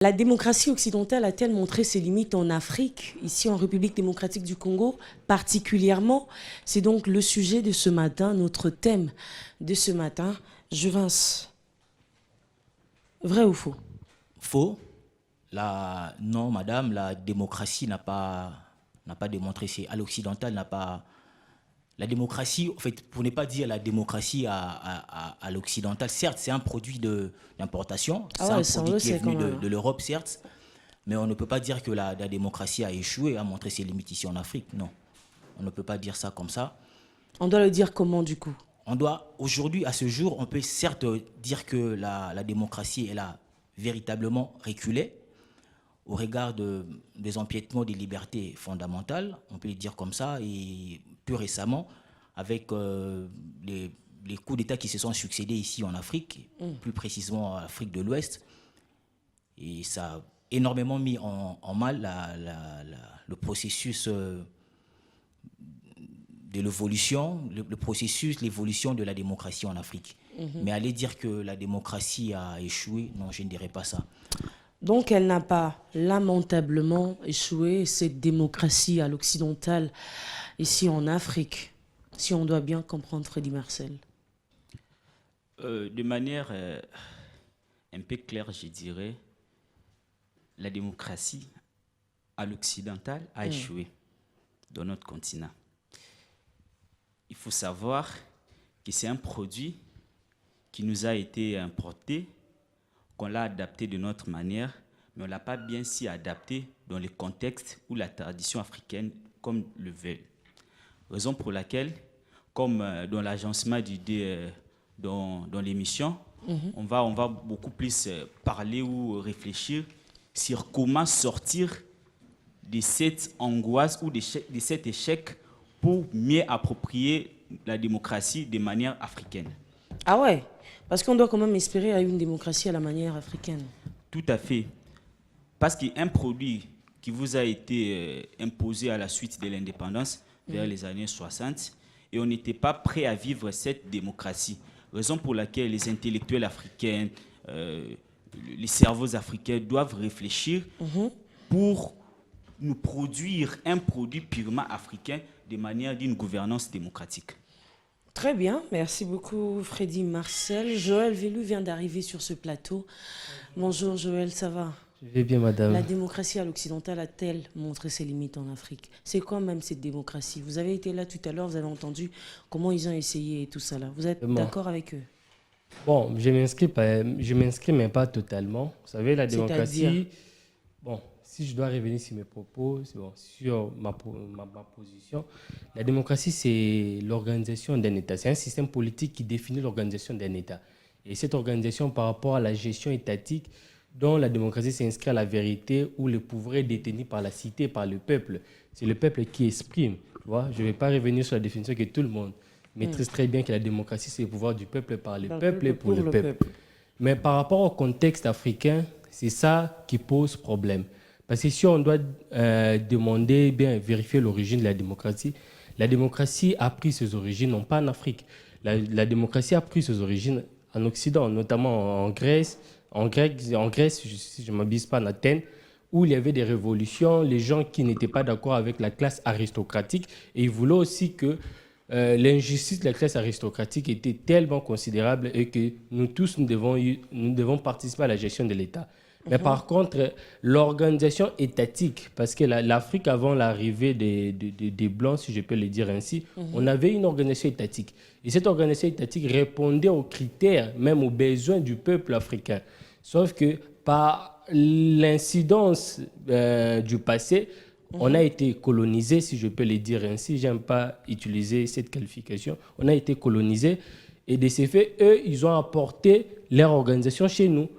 La démocratie occidentale a-t-elle montré ses limites en Afrique, ici en République démocratique du Congo particulièrement? C'est donc le sujet de ce matin, notre thème de ce matin. Juvence, vrai ou faux? Faux. Non, madame, la démocratie n'a pas démontré. À l'occidental n'a pas. La démocratie, en fait, pour ne pas dire la démocratie à l'occidental, certes, c'est un produit d'importation, Ah c'est un ouais, ça on produit le qui est sait quand venu même. de l'Europe, certes, mais on ne peut pas dire que la démocratie a échoué, a montré ses limites ici en Afrique. Non, on ne peut pas dire ça comme ça. On doit le dire comment du coup? On doit, aujourd'hui, à ce jour, on peut certes dire que la démocratie, elle a véritablement reculé au regard des empiètements des libertés fondamentales, on peut le dire comme ça, et plus récemment, avec les coups d'État qui se sont succédés ici en Afrique, plus précisément en Afrique de l'Ouest, et ça a énormément mis en mal le processus de l'évolution, l'évolution de la démocratie en Afrique. Mais aller dire que la démocratie a échoué, non, je ne dirais pas ça. Donc elle n'a pas lamentablement échoué, cette démocratie à l'occidental, ici en Afrique, si on doit bien comprendre Freddy Marcel. De manière un peu claire, je dirais, la démocratie à l'occidental a échoué dans notre continent. Il faut savoir que c'est un produit qui nous a été importé, qu'on l'a adapté de notre manière, mais on ne l'a pas bien si adapté dans le contexte ou la tradition africaine comme le veut. Raison pour laquelle, comme dans l'agencement d'idées dans l'émission, on va beaucoup plus parler ou réfléchir sur comment sortir de cette angoisse ou de cet échec pour mieux approprier la démocratie de manière africaine. Ah ouais, parce qu'on doit quand même espérer à une démocratie à la manière africaine. Tout à fait. Parce qu'un produit qui vous a été imposé à la suite de l'indépendance vers les années 60, et on n'était pas prêt à vivre cette démocratie. Raison pour laquelle les intellectuels africains, les cerveaux africains doivent réfléchir pour nous produire un produit purement africain de manière d'une gouvernance démocratique. Très bien, merci beaucoup Freddy Marcel. Joël Velu vient d'arriver sur ce plateau. Bonjour Joël, ça va? Je vais bien, madame. La démocratie à l'occidental a-t-elle montré ses limites en Afrique? C'est quoi même cette démocratie? Vous avez été là tout à l'heure, vous avez entendu comment ils ont essayé et tout ça là. Vous êtes d'accord avec eux? Bon, je m'inscris, mais pas totalement. Vous savez, la démocratie... Bon, si je dois revenir sur mes propos, sur ma position, la démocratie, c'est l'organisation d'un État. C'est un système politique qui définit l'organisation d'un État. Et cette organisation, par rapport à la gestion étatique, dont la démocratie s'inscrit à la vérité où le pouvoir est détenu par la cité, par le peuple. C'est le peuple qui exprime. Tu vois? Je ne vais pas revenir sur la définition que tout le monde maîtrise très bien, que la démocratie, c'est le pouvoir du peuple par le peuple et pour le peuple. Mais par rapport au contexte africain, c'est ça qui pose problème. Parce que si on doit demander, bien vérifier l'origine de la démocratie a pris ses origines, non pas en Afrique. La démocratie a pris ses origines en Occident, notamment en Grèce, si je ne m'abuse pas, en Athènes, où il y avait des révolutions, les gens qui n'étaient pas d'accord avec la classe aristocratique, et ils voulaient aussi que l'injustice de la classe aristocratique était tellement considérable et que nous tous, nous devons participer à la gestion de l'État. Mais par contre, l'organisation étatique, parce que l'Afrique, avant l'arrivée des Blancs, si je peux le dire ainsi, on avait une organisation étatique. Et cette organisation étatique répondait aux critères, même aux besoins du peuple africain. Sauf que par l'incidence du passé, on a été colonisé, si je peux le dire ainsi. Je n'aime pas utiliser cette qualification. On a été colonisé et de ces faits, eux, ils ont apporté leur organisation chez nous.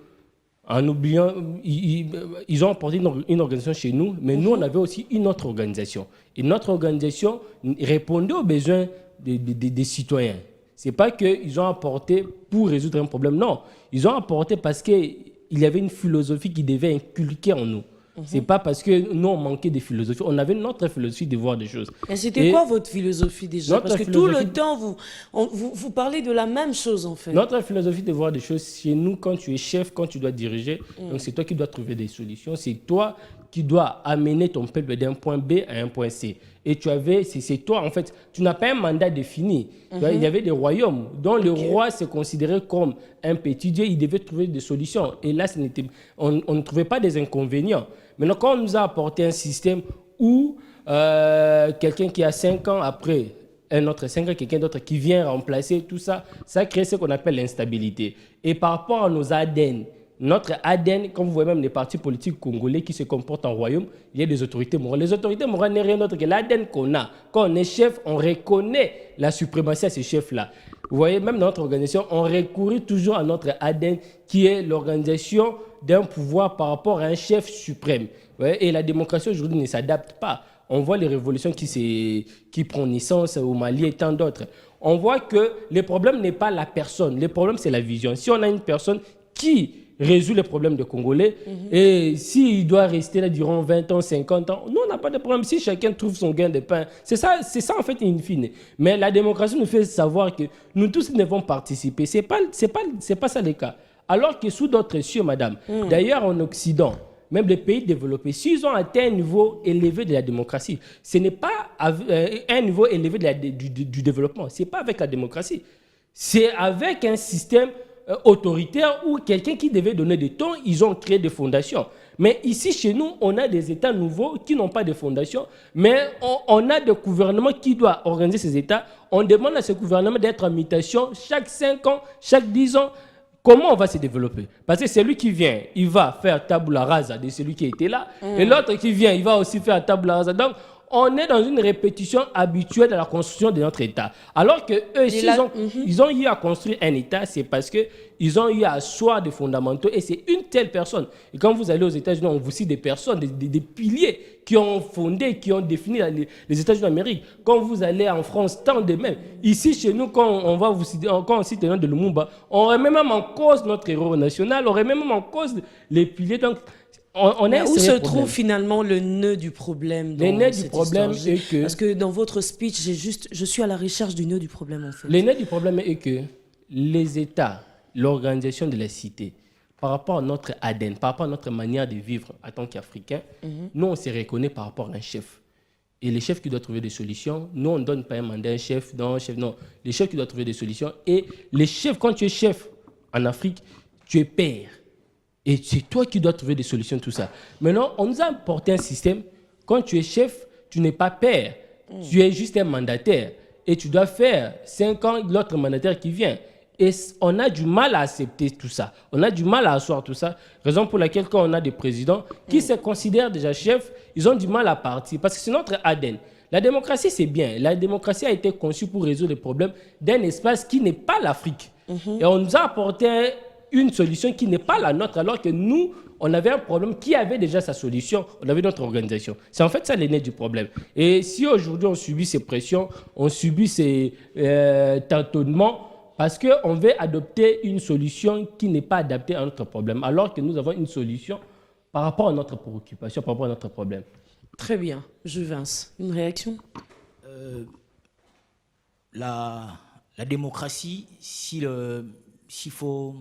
En oubliant, ils ont apporté une organisation chez nous, mais nous, on avait aussi une autre organisation. Et notre organisation répondait aux besoins des citoyens. Ce n'est pas qu'ils ont apporté pour résoudre un problème, non. Ils ont apporté parce qu'il y avait une philosophie qui devait inculquer en nous. C'est pas parce que nous, on manquait de philosophie. On avait notre philosophie de voir des choses. Et c'était quoi votre philosophie déjà? Parce que tout le temps, vous parlez de la même chose en fait. Notre philosophie de voir des choses, chez nous, quand tu es chef, quand tu dois diriger, donc c'est toi qui dois trouver des solutions. C'est toi qui dois amener ton peuple d'un point B à un point C. Et c'est toi, en fait, tu n'as pas un mandat défini. Il y avait des royaumes dont le roi se considérait comme un petit dieu, il devait trouver des solutions. Et là, on ne trouvait pas des inconvénients. Maintenant, quand on nous a apporté un système où quelqu'un qui a 5 ans après un autre 5 ans, quelqu'un d'autre qui vient remplacer tout ça, ça crée ce qu'on appelle l'instabilité. Et par rapport à nos ADN, notre ADN, comme vous voyez même les partis politiques congolais qui se comportent en royaume, il y a des autorités morales. Les autorités morales n'est rien d'autre que l'ADN qu'on a. Quand on est chef, on reconnaît la suprématie à ces chefs-là. Vous voyez, même dans notre organisation, on recourit toujours à notre ADN qui est l'organisation d'un pouvoir par rapport à un chef suprême. Et la démocratie aujourd'hui ne s'adapte pas. On voit les révolutions qui prennent naissance au Mali et tant d'autres. On voit que le problème n'est pas la personne, le problème c'est la vision. Si on a une personne qui résout les problèmes des Congolais, et s'il doit rester là durant 20 ans, 50 ans, nous on n'a pas de problème. Si chacun trouve son gain de pain, c'est ça en fait in fine. Mais la démocratie nous fait savoir que nous tous devons participer. C'est pas ça le cas. Alors que sous d'autres cieux, madame, d'ailleurs en Occident, même les pays développés, s'ils ont atteint un niveau élevé de la démocratie, ce n'est pas un niveau élevé du développement. Ce n'est pas avec la démocratie. C'est avec un système autoritaire ou quelqu'un qui devait donner des tons, ils ont créé des fondations. Mais ici, chez nous, on a des États nouveaux qui n'ont pas de fondations, mais on a des gouvernements qui doivent organiser ces États. On demande à ces gouvernements d'être en mutation chaque 5 ans, chaque 10 ans. Comment on va se développer? Parce que celui qui vient, il va faire tabula rasa de celui qui était là. Et l'autre qui vient, il va aussi faire tabula rasa. Donc, on est dans une répétition habituelle de la construction de notre État. Alors qu'eux, ils ont eu à construire un État, c'est parce qu'ils ont eu à asseoir des fondamentaux et c'est une telle personne. Et quand vous allez aux États-Unis, on vous cite des personnes, des piliers qui ont fondé, qui ont défini les États-Unis d'Amérique. Quand vous allez en France, tant de même. Ici, chez nous, quand on cite le nom de Lumumba, on remet même en cause notre héros national, on remet même en cause les piliers. Donc, mais où se trouve finalement le nœud du problème? Le nœud du problème est que... Parce que dans votre speech, je suis à la recherche du nœud du problème en fait. Le nœud du problème est que les États, l'organisation de la cité, par rapport à notre ADN, par rapport à notre manière de vivre en tant qu'Africains, nous on se reconnaît par rapport à un chef. Et les chefs qui doivent trouver des solutions, nous on ne donne pas un mandat à un chef, non. Les chefs qui doivent trouver des solutions. Et les chefs, quand tu es chef en Afrique, tu es père. Et c'est toi qui dois trouver des solutions, tout ça. Maintenant, on nous a apporté un système. Quand tu es chef, tu n'es pas père. Tu es juste un mandataire. Et tu dois faire 5 ans l'autre mandataire qui vient. Et on a du mal à accepter tout ça. On a du mal à asseoir tout ça. Raison pour laquelle, quand on a des présidents qui se considèrent déjà chefs, ils ont du mal à partir. Parce que c'est notre ADN. La démocratie, c'est bien. La démocratie a été conçue pour résoudre les problèmes d'un espace qui n'est pas l'Afrique. Et on nous a apporté une solution qui n'est pas la nôtre, alors que nous, on avait un problème qui avait déjà sa solution, on avait notre organisation. C'est en fait ça l'aîné du problème. Et si aujourd'hui on subit ces pressions, on subit ces tâtonnements, parce qu'on veut adopter une solution qui n'est pas adaptée à notre problème, alors que nous avons une solution par rapport à notre préoccupation, par rapport à notre problème. Très bien. Vince, une réaction? La démocratie, s'il faut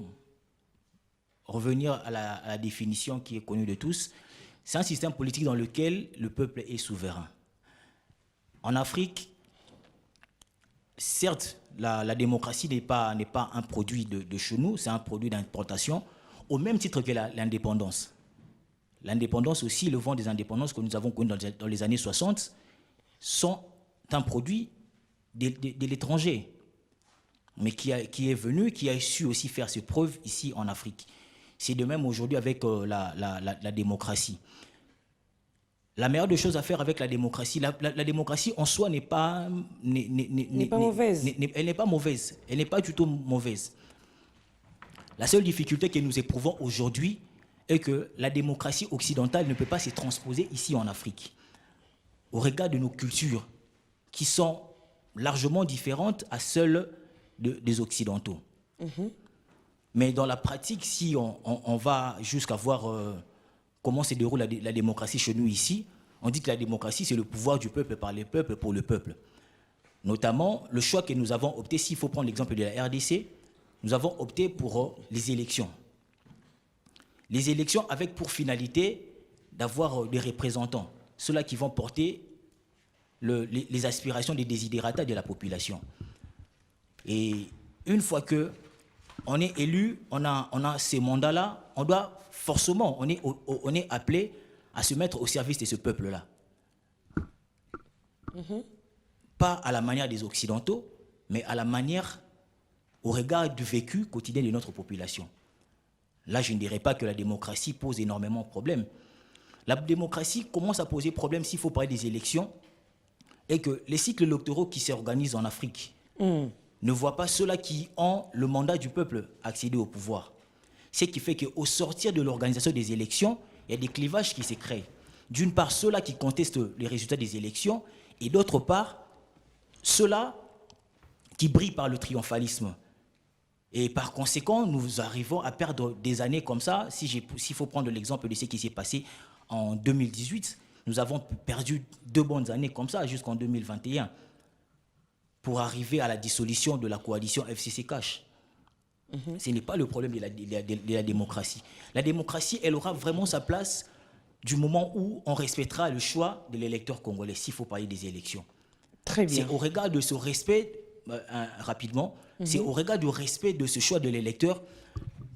revenir à la définition qui est connue de tous, c'est un système politique dans lequel le peuple est souverain. En Afrique, certes, la démocratie n'est pas un produit de chez nous, c'est un produit d'importation, au même titre que l'indépendance. L'indépendance aussi, le vent des indépendances que nous avons connu dans les années 60, sont un produit de l'étranger, mais qui est venu, qui a su aussi faire ses preuves ici en Afrique. C'est de même aujourd'hui avec la démocratie. La meilleure des choses à faire avec la démocratie, la démocratie en soi n'est pas mauvaise. Elle n'est pas mauvaise. Elle n'est pas du tout mauvaise. La seule difficulté que nous éprouvons aujourd'hui est que la démocratie occidentale ne peut pas se transposer ici en Afrique. Au regard de nos cultures, qui sont largement différentes à celles des Occidentaux. Mais dans la pratique, si on va jusqu'à voir comment se déroule la démocratie chez nous ici, on dit que la démocratie, c'est le pouvoir du peuple par les peuples pour le peuple. Notamment, le choix que nous avons opté, s'il faut prendre l'exemple de la RDC, nous avons opté pour les élections. Les élections avec pour finalité d'avoir des représentants, ceux-là qui vont porter les aspirations, les desiderata de la population. Et une fois qu'on est élu, on a ces mandats-là, on doit forcément, on est appelé à se mettre au service de ce peuple-là. Pas à la manière des Occidentaux, mais à la manière, au regard du vécu quotidien de notre population. Là, je ne dirais pas que la démocratie pose énormément de problèmes. La démocratie commence à poser problème s'il faut parler des élections et que les cycles électoraux qui s'organisent en Afrique ne voient pas ceux-là qui ont le mandat du peuple accéder au pouvoir. Ce qui fait qu'au sortir de l'organisation des élections, il y a des clivages qui se créent. D'une part, ceux-là qui contestent les résultats des élections et d'autre part, ceux-là qui brillent par le triomphalisme. Et par conséquent, nous arrivons à perdre des années comme ça. S'il faut prendre l'exemple de ce qui s'est passé en 2018, nous avons perdu 2 bonnes années comme ça jusqu'en 2021 pour arriver à la dissolution de la coalition FCC Cash. Ce n'est pas le problème de la démocratie. La démocratie, elle aura vraiment sa place du moment où on respectera le choix de l'électeur congolais, s'il faut parler des élections. Très bien. C'est au regard de ce respect, rapidement, c'est au regard du respect de ce choix de l'électeur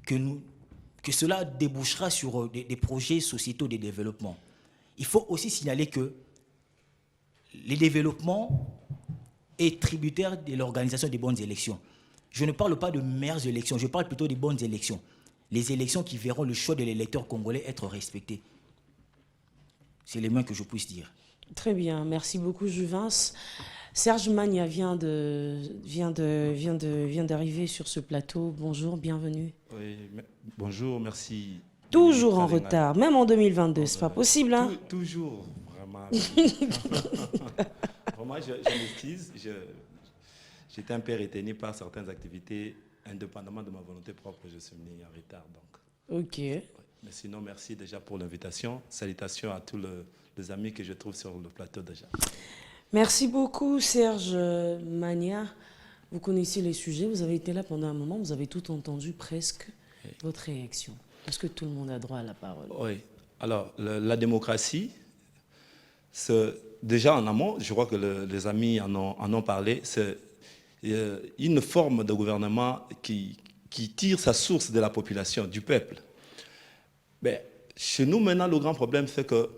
que cela débouchera sur des projets sociétaux de développement. Il faut aussi signaler que le développement est tributaire de l'organisation des bonnes élections. Je ne parle pas de meilleures élections, je parle plutôt des bonnes élections. Les élections qui verront le choix de l'électeur congolais être respecté. C'est les moins que je puisse dire. Très bien, merci beaucoup Juvence. Serge Magna vient d'arriver sur ce plateau. Bonjour, bienvenue. Oui, bonjour, merci. Toujours en retard, même en 2022, c'est pas possible, hein? Toujours, vraiment. Vraiment, je m'excuse. J'étais un peu retenu par certaines activités, indépendamment de ma volonté propre, je suis venu en retard. Donc. Ok. Mais sinon, merci déjà pour l'invitation. Salutations à tous les amis que je trouve sur le plateau déjà. Merci beaucoup Serge Magna. Vous connaissez les sujets, vous avez été là pendant un moment, vous avez tout entendu presque. Votre réaction? Parce que tout le monde a droit à la parole. Oui. Alors, la démocratie, déjà en amont, je crois que les amis en ont parlé, c'est une forme de gouvernement qui tire sa source de la population, du peuple. Mais chez nous, maintenant, le grand problème, c'est que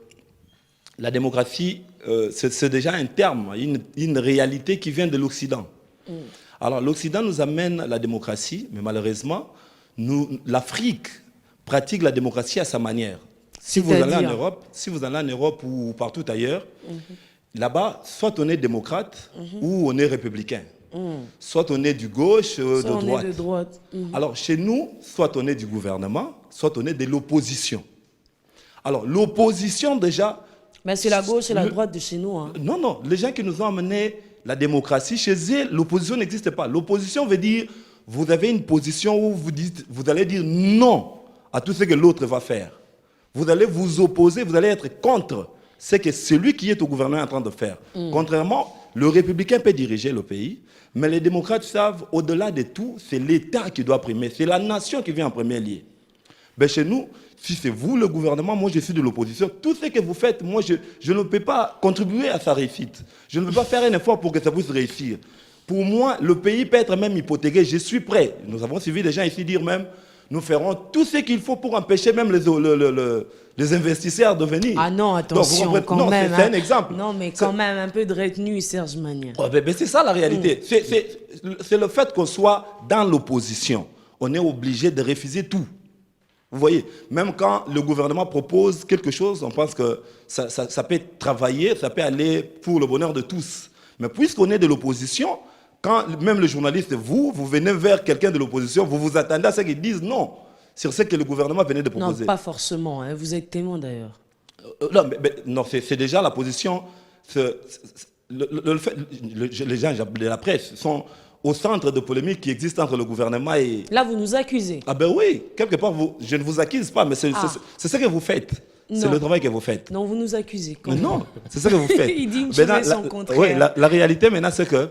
la démocratie, c'est déjà un terme, une réalité qui vient de l'Occident. Alors, l'Occident nous amène la démocratie, mais malheureusement, l'Afrique pratique la démocratie à sa manière. Si vous allez en Europe ou partout ailleurs, là-bas, soit on est démocrate ou on est républicain. Soit on est du gauche, de droite. Alors, chez nous, soit on est du gouvernement, soit on est de l'opposition. Alors, l'opposition, déjà... Mais c'est la gauche et la droite de chez nous. Hein. Non, non. Les gens qui nous ont amené la démocratie, chez eux, l'opposition n'existe pas. L'opposition veut dire, vous avez une position où vous allez dire non à tout ce que l'autre va faire. Vous allez vous opposer, vous allez être contre ce que celui qui est au gouvernement est en train de faire. Contrairement, le républicain peut diriger le pays, mais les démocrates savent, au-delà de tout, c'est l'État qui doit primer, c'est la nation qui vient en premier lieu. Ben chez nous, si c'est vous, le gouvernement, moi je suis de l'opposition, tout ce que vous faites, moi je ne peux pas contribuer à sa réussite. Je ne peux pas faire un effort pour que ça puisse réussir. Pour moi, le pays peut être même hypothéqué, je suis prêt. Nous avons suivi des gens ici dire même, nous ferons tout ce qu'il faut pour empêcher même les investisseurs de venir. Ah non, attention, donc, quand même. C'est un exemple. Non, mais quand même, un peu de retenue, Serge Magna. Oh, ben, c'est ça la réalité. C'est le fait qu'on soit dans l'opposition. On est obligé de refuser tout. Vous voyez, même quand le gouvernement propose quelque chose, on pense que ça peut travailler, ça peut aller pour le bonheur de tous. Mais puisqu'on est de l'opposition, quand même le journaliste, vous venez vers quelqu'un de l'opposition, vous vous attendez à ce qu'il dise non sur ce que le gouvernement venait de proposer. Non, pas forcément. Hein. Vous êtes témoin d'ailleurs. Non, c'est déjà la position. Les gens de la presse au centre de polémique qui existe entre le gouvernement et... Là, vous nous accusez. Ah ben oui, quelque part, je ne vous accuse pas, mais c'est ce que vous faites. C'est le travail que vous faites. Non, vous nous accusez. Mais non, c'est ce que vous faites. Il dit une chose et son contraire. Oui, la réalité maintenant, c'est que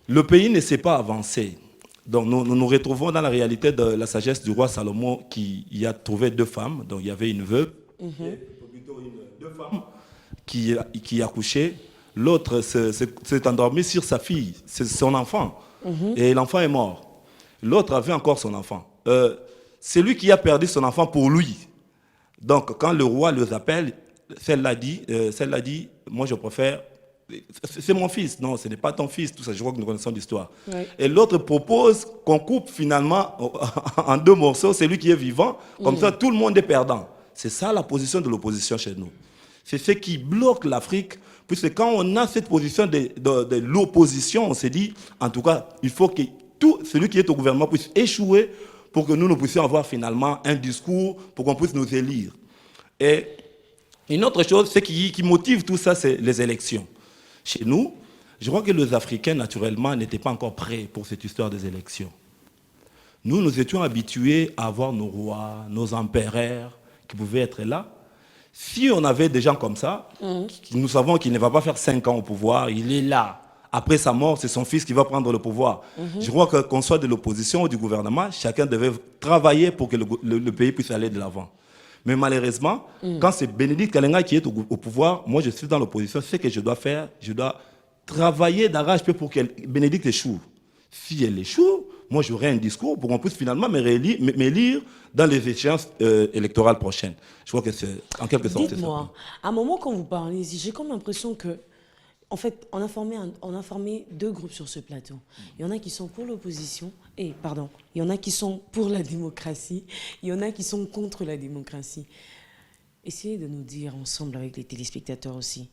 le pays ne s'est pas avancé. Donc nous nous retrouvons dans la réalité de la sagesse du roi Salomon qui y a trouvé 2 femmes. Donc il y avait une veuve, plutôt 2 femmes qui accouchaient. L'autre s'est endormi sur sa fille, c'est son enfant. Et l'enfant est mort. L'autre avait encore son enfant. C'est lui qui a perdu son enfant pour lui. Donc quand le roi les appelle, celle-là dit, moi je préfère... C'est mon fils. Non, ce n'est pas ton fils. Tout ça, je crois que nous connaissons l'histoire. Ouais. Et l'autre propose qu'on coupe finalement en 2 morceaux. C'est lui qui est vivant. Comme ça, tout le monde est perdant. C'est ça la position de l'opposition chez nous. C'est ce qui bloque l'Afrique. Puisque quand on a cette position de l'opposition, on s'est dit, en tout cas, il faut que tout celui qui est au gouvernement puisse échouer pour que nous puissions avoir finalement un discours, pour qu'on puisse nous élire. Et une autre chose, ce qui motive tout ça, c'est les élections. Chez nous, je crois que les Africains, naturellement, n'étaient pas encore prêts pour cette histoire des élections. Nous étions habitués à avoir nos rois, nos empereurs qui pouvaient être là. Si on avait des gens comme ça, nous savons qu'il ne va pas faire 5 ans au pouvoir, il est là. Après sa mort, c'est son fils qui va prendre le pouvoir. Je crois qu'on soit de l'opposition ou du gouvernement, chacun devait travailler pour que le pays puisse aller de l'avant. Mais malheureusement, quand c'est Bénédicte Kalenga qui est au pouvoir, moi je suis dans l'opposition, ce que je dois faire, je dois travailler d'arrache-pied pour que Bénédicte échoue. Si elle échoue, moi j'aurai un discours pour qu'on puisse finalement m'élire dans les échéances électorales prochaines. Je crois que c'est en quelque sorte. Dites-moi, à un moment quand vous parlez ici, j'ai comme l'impression que, en fait, on a formé 2 groupes sur ce plateau. Il y en a qui sont pour l'opposition, il y en a qui sont pour la démocratie, il y en a qui sont contre la démocratie. Essayez de nous dire ensemble avec les téléspectateurs aussi,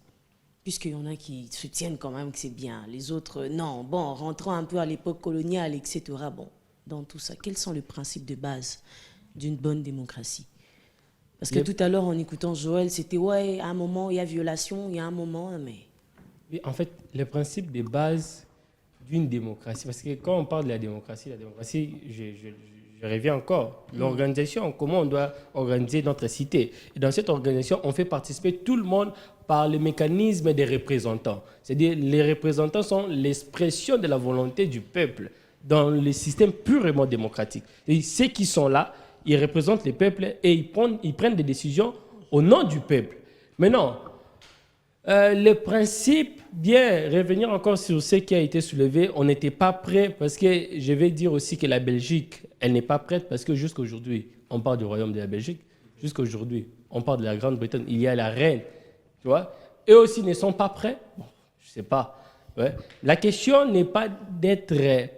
puisqu'il y en a qui soutiennent quand même que c'est bien, les autres, non, bon, rentrant un peu à l'époque coloniale, etc. Bon, dans tout ça, quels sont les principes de base d'une bonne démocratie? Parce que tout à l'heure, en écoutant Joël, c'était, ouais, à un moment, il y a violation, il y a un moment, mais... Oui, en fait, le principe de base d'une démocratie, parce que quand on parle de la démocratie, je reviens encore, l'organisation, comment on doit organiser notre cité. Et dans cette organisation, on fait participer tout le monde par le mécanisme des représentants. C'est-à-dire les représentants sont l'expression de la volonté du peuple dans le système purement démocratique. Et ceux qui sont là, ils représentent le peuple et ils prennent des décisions au nom du peuple. Maintenant, le principe, bien, revenir encore sur ce qui a été soulevé, on n'était pas prêt parce que je vais dire aussi que la Belgique, elle n'est pas prête parce que jusqu'à aujourd'hui, on parle du royaume de la Belgique, jusqu'à aujourd'hui, on parle de la Grande-Bretagne, il y a la reine, tu vois. Eux aussi ne sont pas prêts, bon, je ne sais pas. Ouais. La question n'est pas d'être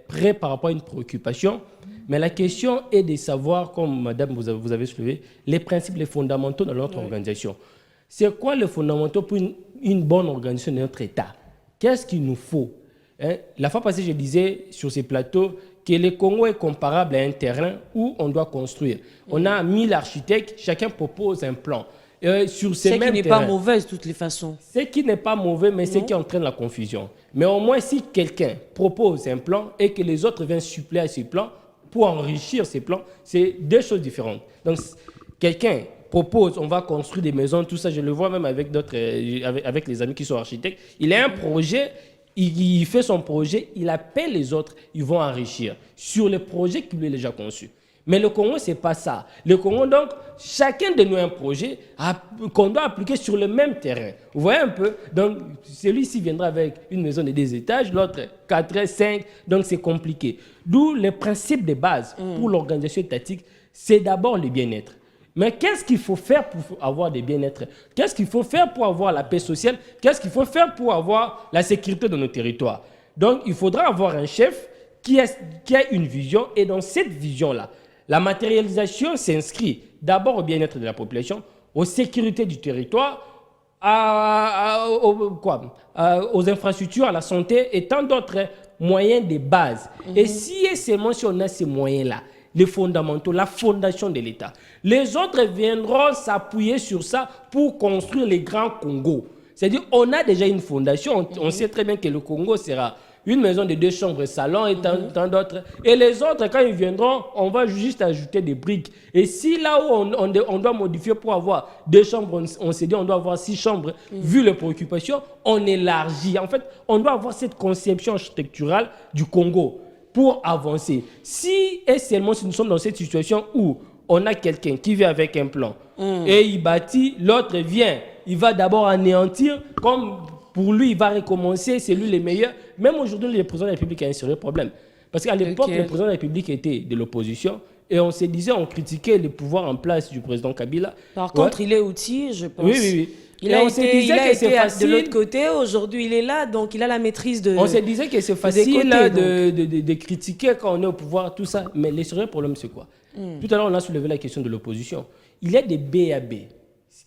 prêt par rapport à une préoccupation, mais la question est de savoir, comme madame vous avez soulevé, les principes, les fondamentaux de notre organisation. C'est quoi les fondamentaux pour une bonne organisation de notre État? Qu'est-ce qu'il nous faut? La fois passée, je disais sur ces plateaux que le Congo est comparable à un terrain où on doit construire. On a 1000 architectes, chacun propose un plan. Sur ces ce qui n'est pas mauvais de toutes les façons. Ce qui n'est pas mauvais, mais ce qui entraîne la confusion. Mais au moins, si quelqu'un propose un plan et que les autres viennent suppléer à ce plan pour enrichir ces plans, c'est 2 choses différentes. Donc, quelqu'un propose, on va construire des maisons, tout ça, je le vois même avec les amis qui sont architectes. Il a un projet, il fait son projet, il appelle les autres, ils vont enrichir sur le projet qu'il a déjà conçu. Mais le Congo, ce n'est pas ça. Le Congo, donc, chacun de nous a un projet qu'on doit appliquer sur le même terrain. Vous voyez un peu? Donc, celui-ci viendra avec une maison de 2 étages, l'autre 4, 5, donc c'est compliqué. D'où le principe de base pour l'organisation étatique, c'est d'abord le bien-être. Mais qu'est-ce qu'il faut faire pour avoir des bien-être? Qu'est-ce qu'il faut faire pour avoir la paix sociale? Qu'est-ce qu'il faut faire pour avoir la sécurité de nos territoires? Donc, il faudra avoir un chef qui a une vision, et dans cette vision-là, la matérialisation s'inscrit d'abord au bien-être de la population, aux sécurités du territoire, aux infrastructures, à la santé et tant d'autres moyens de base. Et si et seulement si on a ces moyens-là, les fondamentaux, la fondation de l'État, les autres viendront s'appuyer sur ça pour construire les grands Congo. C'est-à-dire on a déjà une fondation, on sait très bien que le Congo sera une maison de 2 chambres, salon et tant d'autres. Et les autres, quand ils viendront, on va juste ajouter des briques. Et si là où on doit modifier pour avoir 2 chambres, on s'est dit on doit avoir 6 chambres, vu les préoccupations, on élargit. En fait, on doit avoir cette conception architecturale du Congo pour avancer. Si et seulement si nous sommes dans cette situation où on a quelqu'un qui vient avec un plan et il bâtit, l'autre vient, il va d'abord anéantir, comme pour lui, il va recommencer, c'est lui le meilleur. Même aujourd'hui, le président de la République a un sérieux problème. Parce qu'à l'époque, le président de la République était de l'opposition et on se disait, on critiquait le pouvoir en place du président Kabila. Par contre, il est outillé, je pense. Oui. Il a été de l'autre côté, aujourd'hui il est là, donc il a la maîtrise de... On se disait que c'est facile de critiquer quand on est au pouvoir, tout ça. Mais le sérieux problème, c'est quoi? Tout à l'heure, on a soulevé la question de l'opposition. Il y a des BAB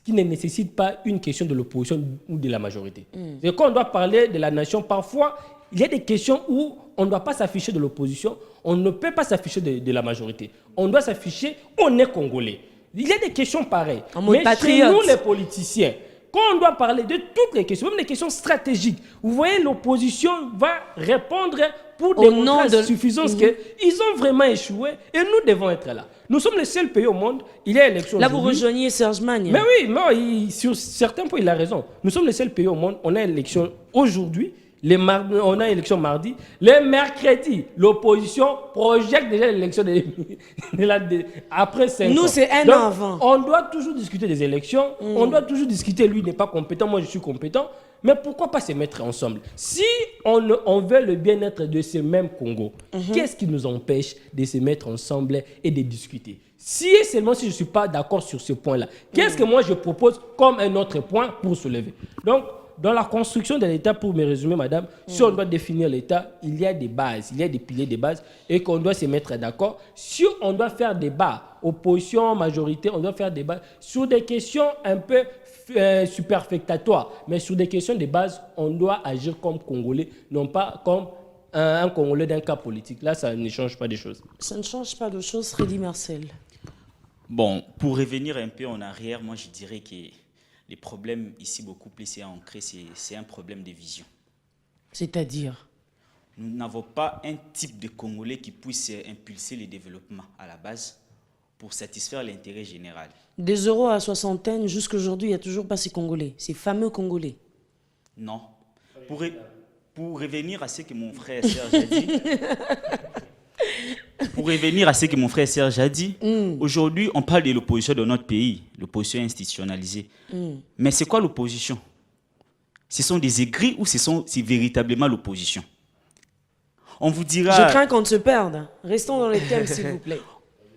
qui ne nécessitent pas une question de l'opposition ou de la majorité. Et quand on doit parler de la nation, parfois, il y a des questions où on ne doit pas s'afficher de l'opposition, on ne peut pas s'afficher de la majorité. On doit s'afficher, on est Congolais. Il y a des questions pareilles. Mais chez nous, les politiciens, quand on doit parler de toutes les questions, même les questions stratégiques, vous voyez, l'opposition va répondre pour démontrer à suffisance qu'ils ont vraiment échoué et nous devons être là. Nous sommes le seul pays au monde, il y a élection. Là, vous rejoignez Serge Magne. Mais oui, sur certains points, il a raison. Nous sommes le seul pays au monde, on a élection aujourd'hui, on a élection mardi. Le mercredi, l'opposition projette déjà l'élection après 5 ans. Nous, c'est un an avant. On doit toujours discuter des élections, on doit toujours discuter, lui n'est pas compétent, moi je suis compétent. Mais pourquoi pas se mettre ensemble? Si on veut le bien-être de ce même Congo, qu'est-ce qui nous empêche de se mettre ensemble et de discuter? Si et seulement si je ne suis pas d'accord sur ce point-là, qu'est-ce que moi je propose comme un autre point pour soulever? Donc, dans la construction de l'État, pour me résumer, madame, si on doit définir l'État, il y a des bases, il y a des piliers de base et qu'on doit se mettre d'accord. Si on doit faire débat, opposition, majorité, on doit faire débat sur des questions un peu superfétatoires, mais sur des questions de base, on doit agir comme Congolais, non pas comme un Congolais d'un cas politique. Là, ça ne change pas des choses. Ça ne change pas de choses, Freddy Marcel. Bon, pour revenir un peu en arrière, moi je dirais que les problèmes ici beaucoup plus ancrés, c'est un problème de vision. C'est-à-dire? Nous n'avons pas un type de Congolais qui puisse impulser le développement à la base pour satisfaire l'intérêt général. Des euros à soixantaine, jusqu'aujourd'hui, il n'y a toujours pas ces Congolais, ces fameux Congolais. Non. Pour revenir à ce que mon frère Serge a dit, aujourd'hui, on parle de l'opposition dans notre pays, l'opposition institutionnalisée. Mais c'est quoi l'opposition? Ce sont des aigris ou c'est véritablement l'opposition? On vous dira... Je crains qu'on ne se perde. Restons dans les thèmes, s'il vous plaît.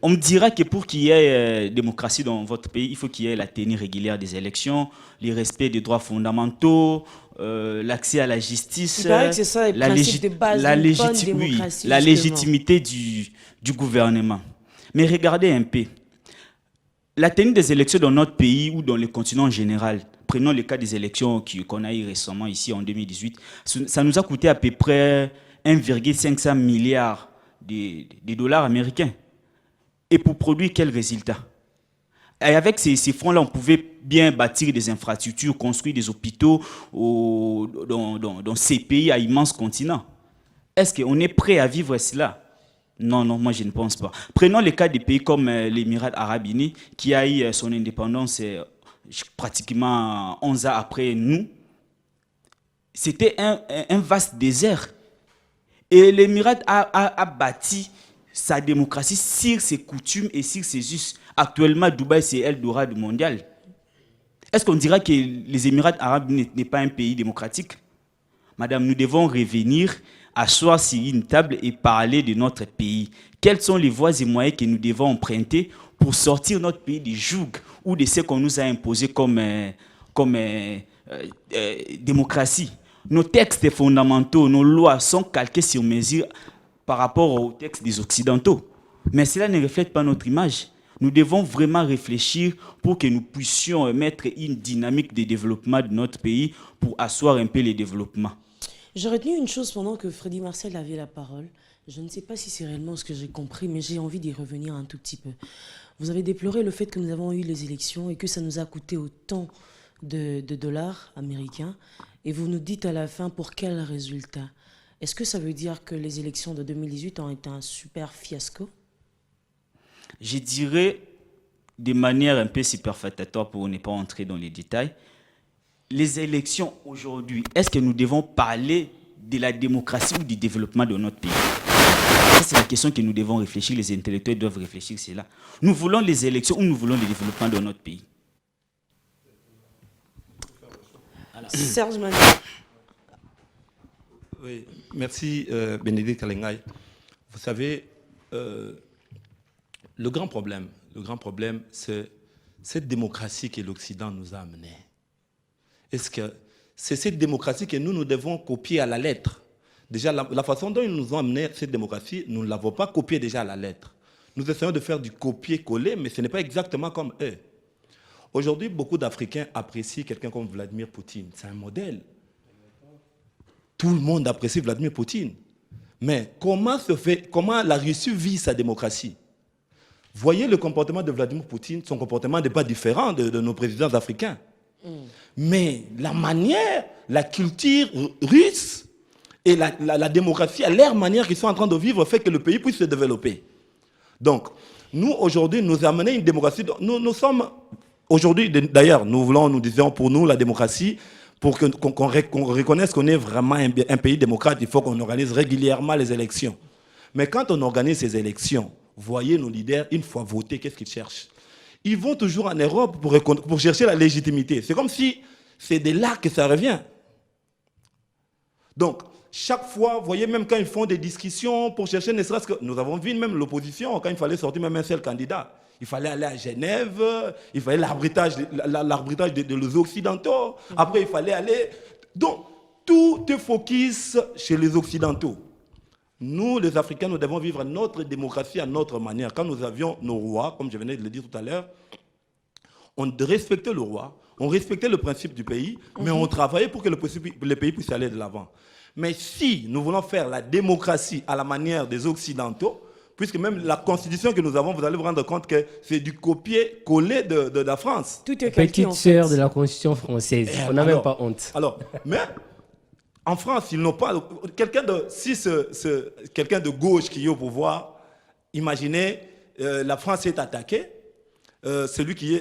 On me dira que pour qu'il y ait démocratie dans votre pays, il faut qu'il y ait la tenue régulière des élections, le respect des droits fondamentaux, l'accès à la justice, il paraît que c'est ça, le principe de base d'une bonne démocratie, la légitimité du gouvernement. Mais regardez un peu, la tenue des élections dans notre pays ou dans le continent en général, prenons le cas des élections qu'on a eues récemment ici en 2018, ça nous a coûté à peu près 1,5 milliard de dollars américains. Et pour produire quel résultat? Et avec ces fonds-là, on pouvait bien bâtir des infrastructures, construire des hôpitaux dans ces pays à immenses continents. Est-ce qu'on est prêt à vivre cela? Non, moi je ne pense pas. Prenons le cas des pays comme l'Émirat arabe uni, qui a eu son indépendance pratiquement 11 ans après nous. C'était un vaste désert. Et l'Émirat a bâti sa démocratie sur ses coutumes et sur ses us. Actuellement, Dubaï, c'est Eldorado mondial. Est-ce qu'on dira que les Émirats arabes n'est pas un pays démocratique? Madame, nous devons revenir, asseoir sur une table et parler de notre pays. Quelles sont les voies et moyens que nous devons emprunter pour sortir notre pays du joug ou de ce qu'on nous a imposé comme démocratie? Nos textes fondamentaux, nos lois sont calqués sur mesure par rapport aux textes des Occidentaux. Mais cela ne reflète pas notre image. Nous devons vraiment réfléchir pour que nous puissions mettre une dynamique de développement de notre pays pour asseoir un peu le développement. J'ai retenu une chose pendant que Freddy Marcel avait la parole. Je ne sais pas si c'est réellement ce que j'ai compris, mais j'ai envie d'y revenir un tout petit peu. Vous avez déploré le fait que nous avons eu les élections et que ça nous a coûté autant de dollars américains. Et vous nous dites à la fin pour quel résultat? Est-ce que ça veut dire que les élections de 2018 ont été un super fiasco? Je dirais, de manière un peu superfétatoire pour ne pas entrer dans les détails, les élections aujourd'hui, est-ce que nous devons parler de la démocratie ou du développement de notre pays? Ça, c'est la question que nous devons réfléchir, les intellectuels doivent réfléchir, c'est là. Nous voulons les élections ou nous voulons le développement de notre pays? Serge Mani. Oui, merci Bénédicte Kalengai. Vous savez, le grand problème, c'est cette démocratie que l'Occident nous a amenée. Est-ce que c'est cette démocratie que nous devons copier à la lettre? Déjà, la façon dont ils nous ont amené cette démocratie, nous ne l'avons pas copiée déjà à la lettre. Nous essayons de faire du copier-coller, mais ce n'est pas exactement comme eux. Aujourd'hui, beaucoup d'Africains apprécient quelqu'un comme Vladimir Poutine. C'est un modèle. Tout le monde apprécie Vladimir Poutine. Mais comment la Russie vit sa démocratie? Voyez le comportement de Vladimir Poutine, son comportement n'est pas différent de nos présidents africains. Mais la manière, la culture russe et la démocratie, à leur manière qu'ils sont en train de vivre, fait que le pays puisse se développer. Donc, nous, aujourd'hui, nous amenons une démocratie. Nous sommes, aujourd'hui, d'ailleurs, nous disons pour nous, la démocratie, pour qu'on reconnaisse qu'on est vraiment un pays démocrate, il faut qu'on organise régulièrement les élections. Mais quand on organise ces élections, voyez nos leaders, une fois votés, qu'est-ce qu'ils cherchent? Ils vont toujours en Europe pour chercher la légitimité. C'est comme si c'est de là que ça revient. Donc, chaque fois, vous voyez, même quand ils font des discussions pour chercher, ne serait-ce que... Nous avons vu même l'opposition, quand il fallait sortir même un seul candidat. Il fallait aller à Genève, il fallait l'arbitrage des Occidentaux. Après, il fallait aller... Donc, tout est focus chez les Occidentaux. Nous, les Africains, nous devons vivre notre démocratie à notre manière. Quand nous avions nos rois, comme je venais de le dire tout à l'heure, on respectait le roi, on respectait le principe du pays, mais on travaillait pour que le pays puisse aller de l'avant. Mais si nous voulons faire la démocratie à la manière des Occidentaux, puisque même la constitution que nous avons, vous allez vous rendre compte que c'est du copier-coller de la France. Tout est Petite sœur de la constitution française, on n'a même pas honte. Alors, mais en France, ils n'ont pas... quelqu'un de gauche qui est au pouvoir, imaginez, la France est attaquée,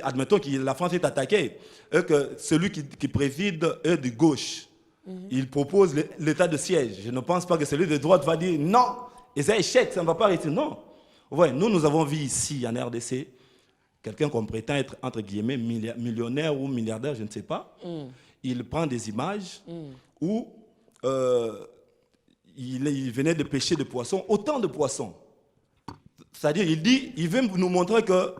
admettons que la France est attaquée, que celui qui préside est de gauche. Il propose l'état de siège. Je ne pense pas que celui de droite va dire non, et c'est un échec, ça ne va pas réussir. Non. Ouais, nous avons vu ici en RDC quelqu'un qu'on prétend être, entre guillemets, millionnaire ou milliardaire, je ne sais pas. Il prend des images où il venait de pêcher des poissons, autant de poissons. C'est-à-dire, il veut nous montrer que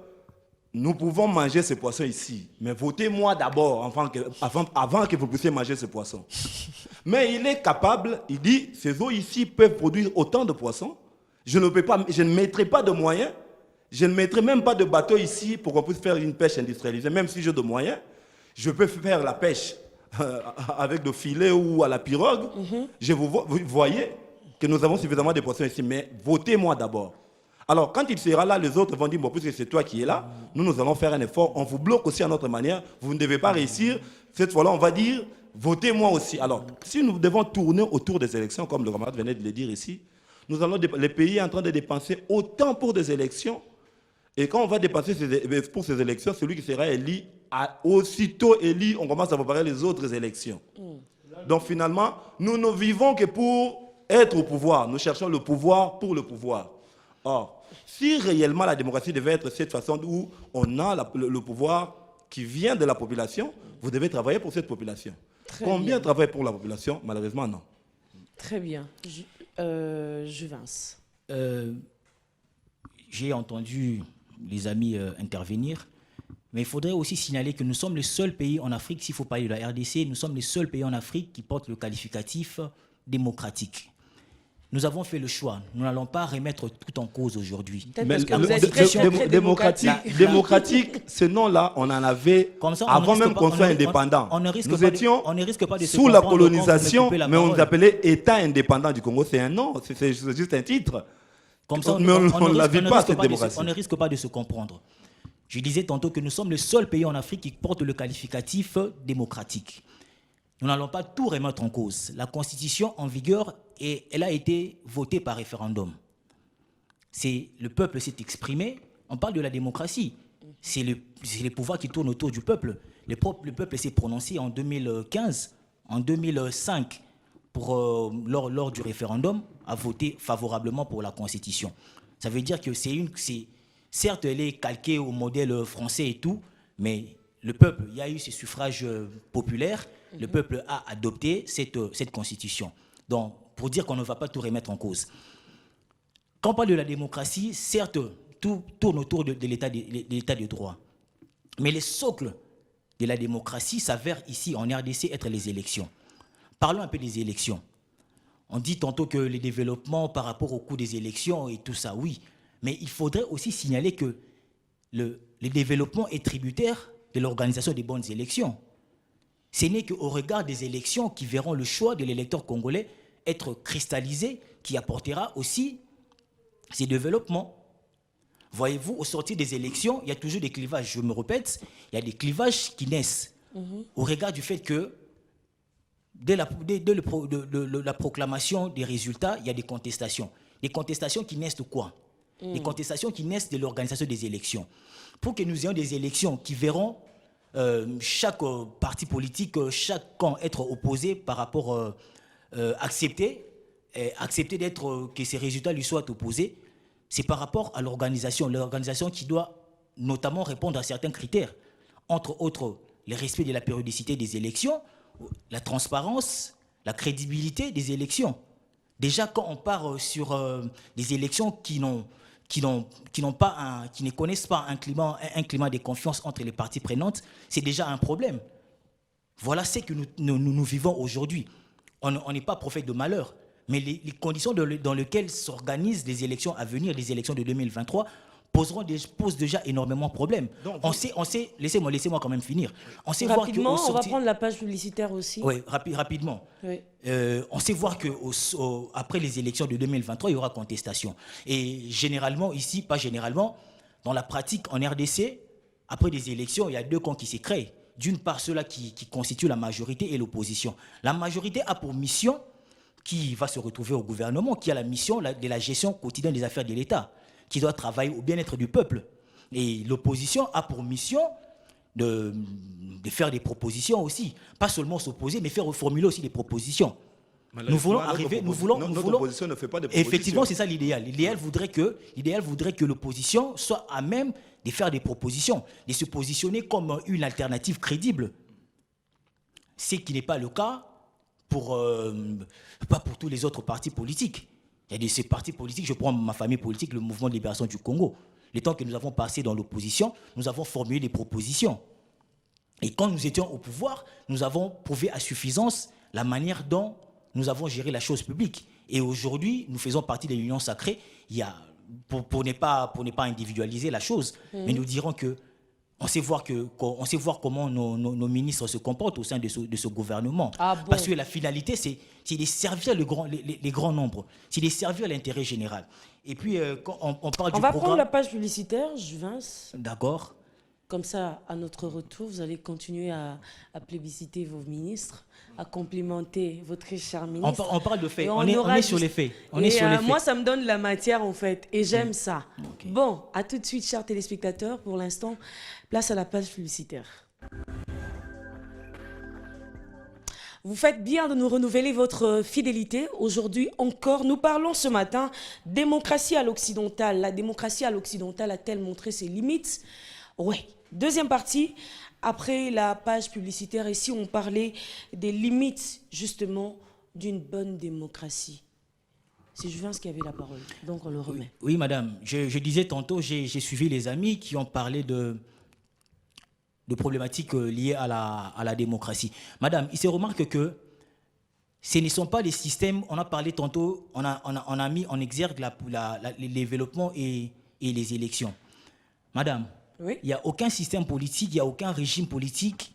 nous pouvons manger ces poissons ici, mais votez-moi d'abord avant que vous puissiez manger ces poissons. Mais il est capable, il dit, ces eaux ici peuvent produire autant de poissons, je ne mettrai pas de moyens, je ne mettrai même pas de bateau ici pour qu'on puisse faire une pêche industrialisée, même si j'ai de moyens, je peux faire la pêche avec de filets ou à la pirogue. Vous voyez que nous avons suffisamment de poissons ici, mais votez-moi d'abord. Alors, quand il sera là, les autres vont dire, bon, puisque c'est toi qui es là, nous allons faire un effort, on vous bloque aussi à notre manière, vous ne devez pas réussir. Cette fois-là, on va dire, votez-moi aussi. Alors, si nous devons tourner autour des élections, comme le camarade venait de le dire ici, les pays sont en train de dépenser autant pour des élections, et quand on va dépenser pour ces élections, celui qui sera élu, aussitôt élu, on commence à préparer les autres élections. Donc finalement, nous ne vivons que pour être au pouvoir. Nous cherchons le pouvoir pour le pouvoir. Or, si réellement la démocratie devait être cette façon où on a le pouvoir qui vient de la population, vous devez travailler pour cette population. Combien travaillent pour la population? Malheureusement, non. Très bien. Juvence. J'ai entendu les amis intervenir, mais il faudrait aussi signaler que nous sommes le seul pays en Afrique, s'il faut parler de la RDC, nous sommes les seuls pays en Afrique qui portent le qualificatif démocratique. Nous avons fait le choix. Nous n'allons pas remettre tout en cause aujourd'hui. Démocratique, ce nom-là, on en avait avant même qu'on soit indépendant. Nous étions sous la colonisation, mais on nous appelait État indépendant du Congo. C'est un nom, c'est juste un titre. Comme ça, mais on ne la vit pas, cette démocratie. On ne risque pas de se comprendre. Je disais tantôt que nous sommes le seul pays en Afrique qui porte le qualificatif démocratique. Nous n'allons pas tout remettre en cause. La constitution en vigueur et elle a été votée par référendum. Le peuple s'est exprimé. On parle de la démocratie. C'est les pouvoirs qui tournent autour du peuple. Le peuple s'est prononcé en 2015, en 2005, lors du référendum, a voté favorablement pour la Constitution. Ça veut dire que certes, elle est calquée au modèle français et tout, mais le peuple, il y a eu ces suffrages populaires, le peuple a adopté cette Constitution. Donc, pour dire qu'on ne va pas tout remettre en cause. Quand on parle de la démocratie, certes, tout tourne autour de l'état de droit. Mais le socle de la démocratie s'avère ici, en RDC, être les élections. Parlons un peu des élections. On dit tantôt que les développements par rapport au coût des élections et tout ça, oui. Mais il faudrait aussi signaler que le développement est tributaire de l'organisation des bonnes élections. Ce n'est qu'au regard des élections qui verront le choix de l'électeur congolais être cristallisé, qui apportera aussi ces développements. Voyez-vous, au sortir des élections, il y a toujours des clivages. Je me répète, il y a des clivages qui naissent au regard du fait que dès la proclamation des résultats, il y a des contestations. Des contestations qui naissent de quoi? Des contestations qui naissent de l'organisation des élections. Pour que nous ayons des élections qui verront chaque parti politique, chaque camp être opposé par rapport accepter que ces résultats lui soient opposés, c'est par rapport à l'organisation qui doit notamment répondre à certains critères, entre autres le respect de la périodicité des élections, la transparence, la crédibilité des élections. Déjà, quand on part sur des élections qui ne connaissent pas un climat de confiance entre les parties prenantes, c'est déjà un problème. Voilà ce que nous vivons aujourd'hui. On n'est pas prophète de malheur, mais les conditions dans lesquelles s'organisent les élections à venir, les élections de 2023, posent déjà énormément de problèmes. Donc, on sait, laissez-moi quand même finir. On sait rapidement, on va prendre la page publicitaire aussi. Oui, rapidement. Oui. On sait voir qu'après les élections de 2023, il y aura contestation. Et généralement, ici, pas généralement, dans la pratique, en RDC, après des élections, il y a deux camps qui se créent. D'une part, ceux-là qui constituent la majorité et l'opposition. La majorité a pour mission, qui va se retrouver au gouvernement, qui a la mission de la gestion quotidienne des affaires de l'État, qui doit travailler au bien-être du peuple. Et l'opposition a pour mission de faire des propositions aussi. Pas seulement s'opposer, mais formuler aussi des propositions. Nous voulons arriver... Notre opposition ne fait pas de propositions. Effectivement, c'est ça l'idéal. L'idéal voudrait que l'opposition soit à même de faire des propositions, de se positionner comme une alternative crédible. Ce qui n'est pas le cas pas pour tous les autres partis politiques. Il y a de ces partis politiques, je prends ma famille politique, le Mouvement de libération du Congo. Le temps que nous avons passé dans l'opposition, nous avons formulé des propositions. Et quand nous étions au pouvoir, nous avons prouvé à suffisance la manière dont nous avons géré la chose publique. Et aujourd'hui, nous faisons partie de l'Union sacrée. Pour ne pas individualiser la chose, mais nous dirons que on sait voir comment nos ministres se comportent au sein de ce gouvernement. Ah bon? Parce que la finalité, c'est de servir les grands nombres, c'est de servir l'intérêt général. Et puis, quand on parle du programme... On va prendre la page publicitaire, Vince. D'accord. Comme ça, à notre retour, vous allez continuer à plébisciter vos ministres, à complimenter votre cher ministre. On parle de faits, on est sur les faits. Moi, ça me donne la matière, en fait, et j'aime ça. Okay. Bon, à tout de suite, chers téléspectateurs. Pour l'instant, place à la page publicitaire. Vous faites bien de nous renouveler votre fidélité. Aujourd'hui encore, nous parlons ce matin démocratie à l'occidentale. La démocratie à l'occidentale a-t-elle montré ses limites? Oui. Deuxième partie, après la page publicitaire, ici on parlait des limites justement d'une bonne démocratie. C'est Juvence qui avait la parole, donc on le remet. Oui, madame. Je disais tantôt, j'ai suivi les amis qui ont parlé de problématiques liées à la démocratie. Madame, il se remarque que ce ne sont pas des systèmes, on a parlé tantôt, on a mis en exergue les développements et les élections. Madame, oui? Il n'y a aucun système politique, il n'y a aucun régime politique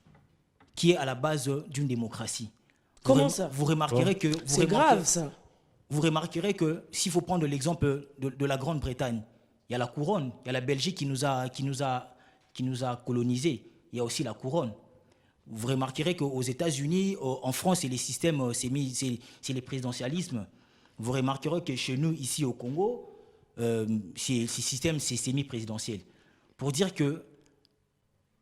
qui est à la base d'une démocratie. Comment ça? Vous remarquerez que... C'est grave, ça. Vous remarquerez que, s'il faut prendre l'exemple de la Grande-Bretagne, il y a la couronne, il y a la Belgique qui nous a colonisés, il y a aussi la couronne. Vous remarquerez qu'aux États-Unis, en France, c'est les systèmes, c'est les présidentialismes. vous remarquerez que chez nous, ici au Congo, ce système, c'est semi-présidentiel. Pour dire que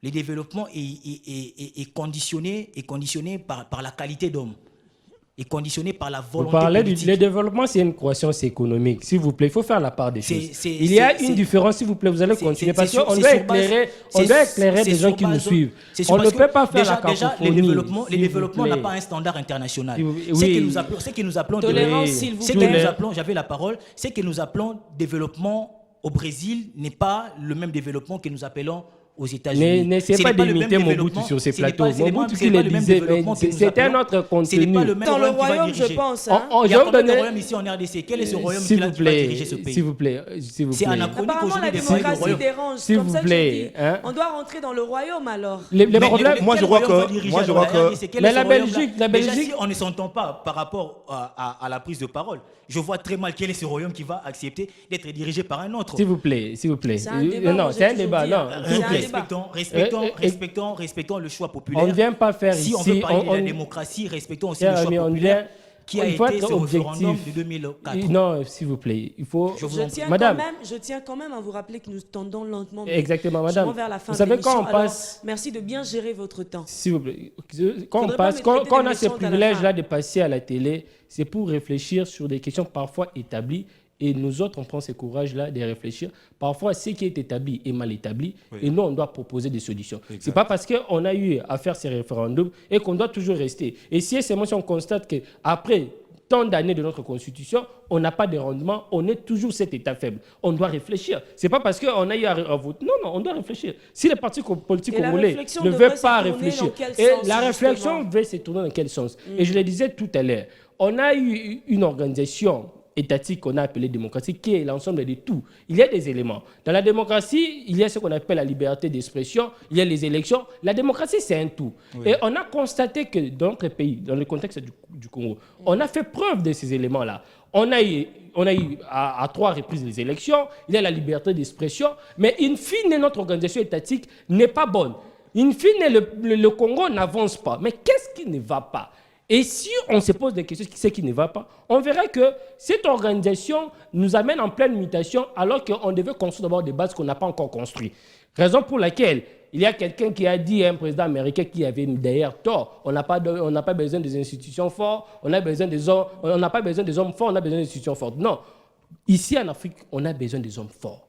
le développement est conditionné par la qualité d'homme, est conditionné par la volonté Vous parlez politique. le développement, c'est une croissance économique. S'il vous plaît, il faut faire la part des choses. C'est- Il y a une différence, s'il vous plaît, vous allez continuer. Parce qu'on doit éclairer, des gens qui nous suivent. On ne peut pas faire la cacophonie. Le développement n'a pas un standard international. Oui. Ce que nous appelons Tolérance, développement- s'il vous ce que plaît. nous appelons, j'avais la parole, ce que nous appelons développement au Brésil n'est pas le même développement que nous appelons aux États-Unis. N'essayez pas d'imiter Mobutu sur ces plateaux. Mobutu qui le disait, c'était un autre contenu. Dans le royaume, je pense. Hein. Il y a combien de royaumes ici en RDC? Quel est ce royaume qui va diriger ce pays? S'il vous plaît. C'est anachronique Apparemment, la aujourd'hui de parler de démocratie royaume. dérange. S'il Comme vous ça que plaît, je dis. hein. On doit rentrer dans le royaume alors. Les Mais problèmes. moi, je crois que- Mais la Belgique, Déjà, si on ne s'entend pas par rapport à la prise de parole, je vois très mal quel est ce royaume qui va accepter d'être dirigé par un autre. S'il vous plaît. C'est un débat, moi, Non, j'ai c'est un toujours débat. dit, Non, hein. s'il vous plaît. Respectons le choix populaire. On ne vient pas faire Si ici. on veut parler de la démocratie, respectons aussi Cher le choix ami, on populaire vient. qui a Il faut été être ce référendum objectif. de 2004. Non, s'il vous plaît. Il faut. Je vous en prie. Madame. Je tiens quand même à vous rappeler que nous tendons lentement Exactement, justement madame. vers la fin Vous de savez, quand l'émission. on passe. Alors, merci de bien gérer votre temps. S'il vous plaît. Quand Faudrait pas me traiter on a d'émotion ce à la privilège-là fin. de passer à la télé, c'est pour réfléchir sur des questions parfois établies. Et nous autres, on prend ce courage-là de réfléchir. Parfois, ce qui est établi est mal établi. Oui. Et nous, on doit proposer des solutions. Exact. Ce n'est pas parce qu'on a eu à faire ces référendums et qu'on doit toujours rester. Et si c'est moi, si on constate qu'après tant d'années de notre constitution, on n'a pas de rendement, on est toujours cet état faible. On doit réfléchir. Ce n'est pas parce qu'on a eu à voter. Non, on doit réfléchir. Si les partis politiques Et la congolais réflexion ne devrait veulent pas se tourner réfléchir, dans quel et sens, la réflexion justement veut se tourner dans quel sens? Et je le disais tout à l'heure, on a eu une organisation étatique qu'on a appelée démocratie, qui est l'ensemble de tout. Il y a des éléments. Dans la démocratie, il y a ce qu'on appelle la liberté d'expression, il y a les élections. La démocratie, c'est un tout. Oui. Et on a constaté que dans notre pays, dans le contexte du Congo, on a fait preuve de ces éléments-là. On a eu à 3 reprises les élections, il y a la liberté d'expression, mais in fine, notre organisation étatique n'est pas bonne. In fine, le Congo n'avance pas. Mais qu'est-ce qui ne va pas? Et si on se pose des questions, ce qui ne va pas, on verra que cette organisation nous amène en pleine mutation alors qu'on devait construire d'abord des bases qu'on n'a pas encore construites. Raison pour laquelle il y a quelqu'un qui a dit à un président américain qui avait d'ailleurs tort, on n'a pas besoin des institutions fortes, on n'a pas besoin des hommes forts, on a besoin des institutions fortes. Non, ici en Afrique, on a besoin des hommes forts.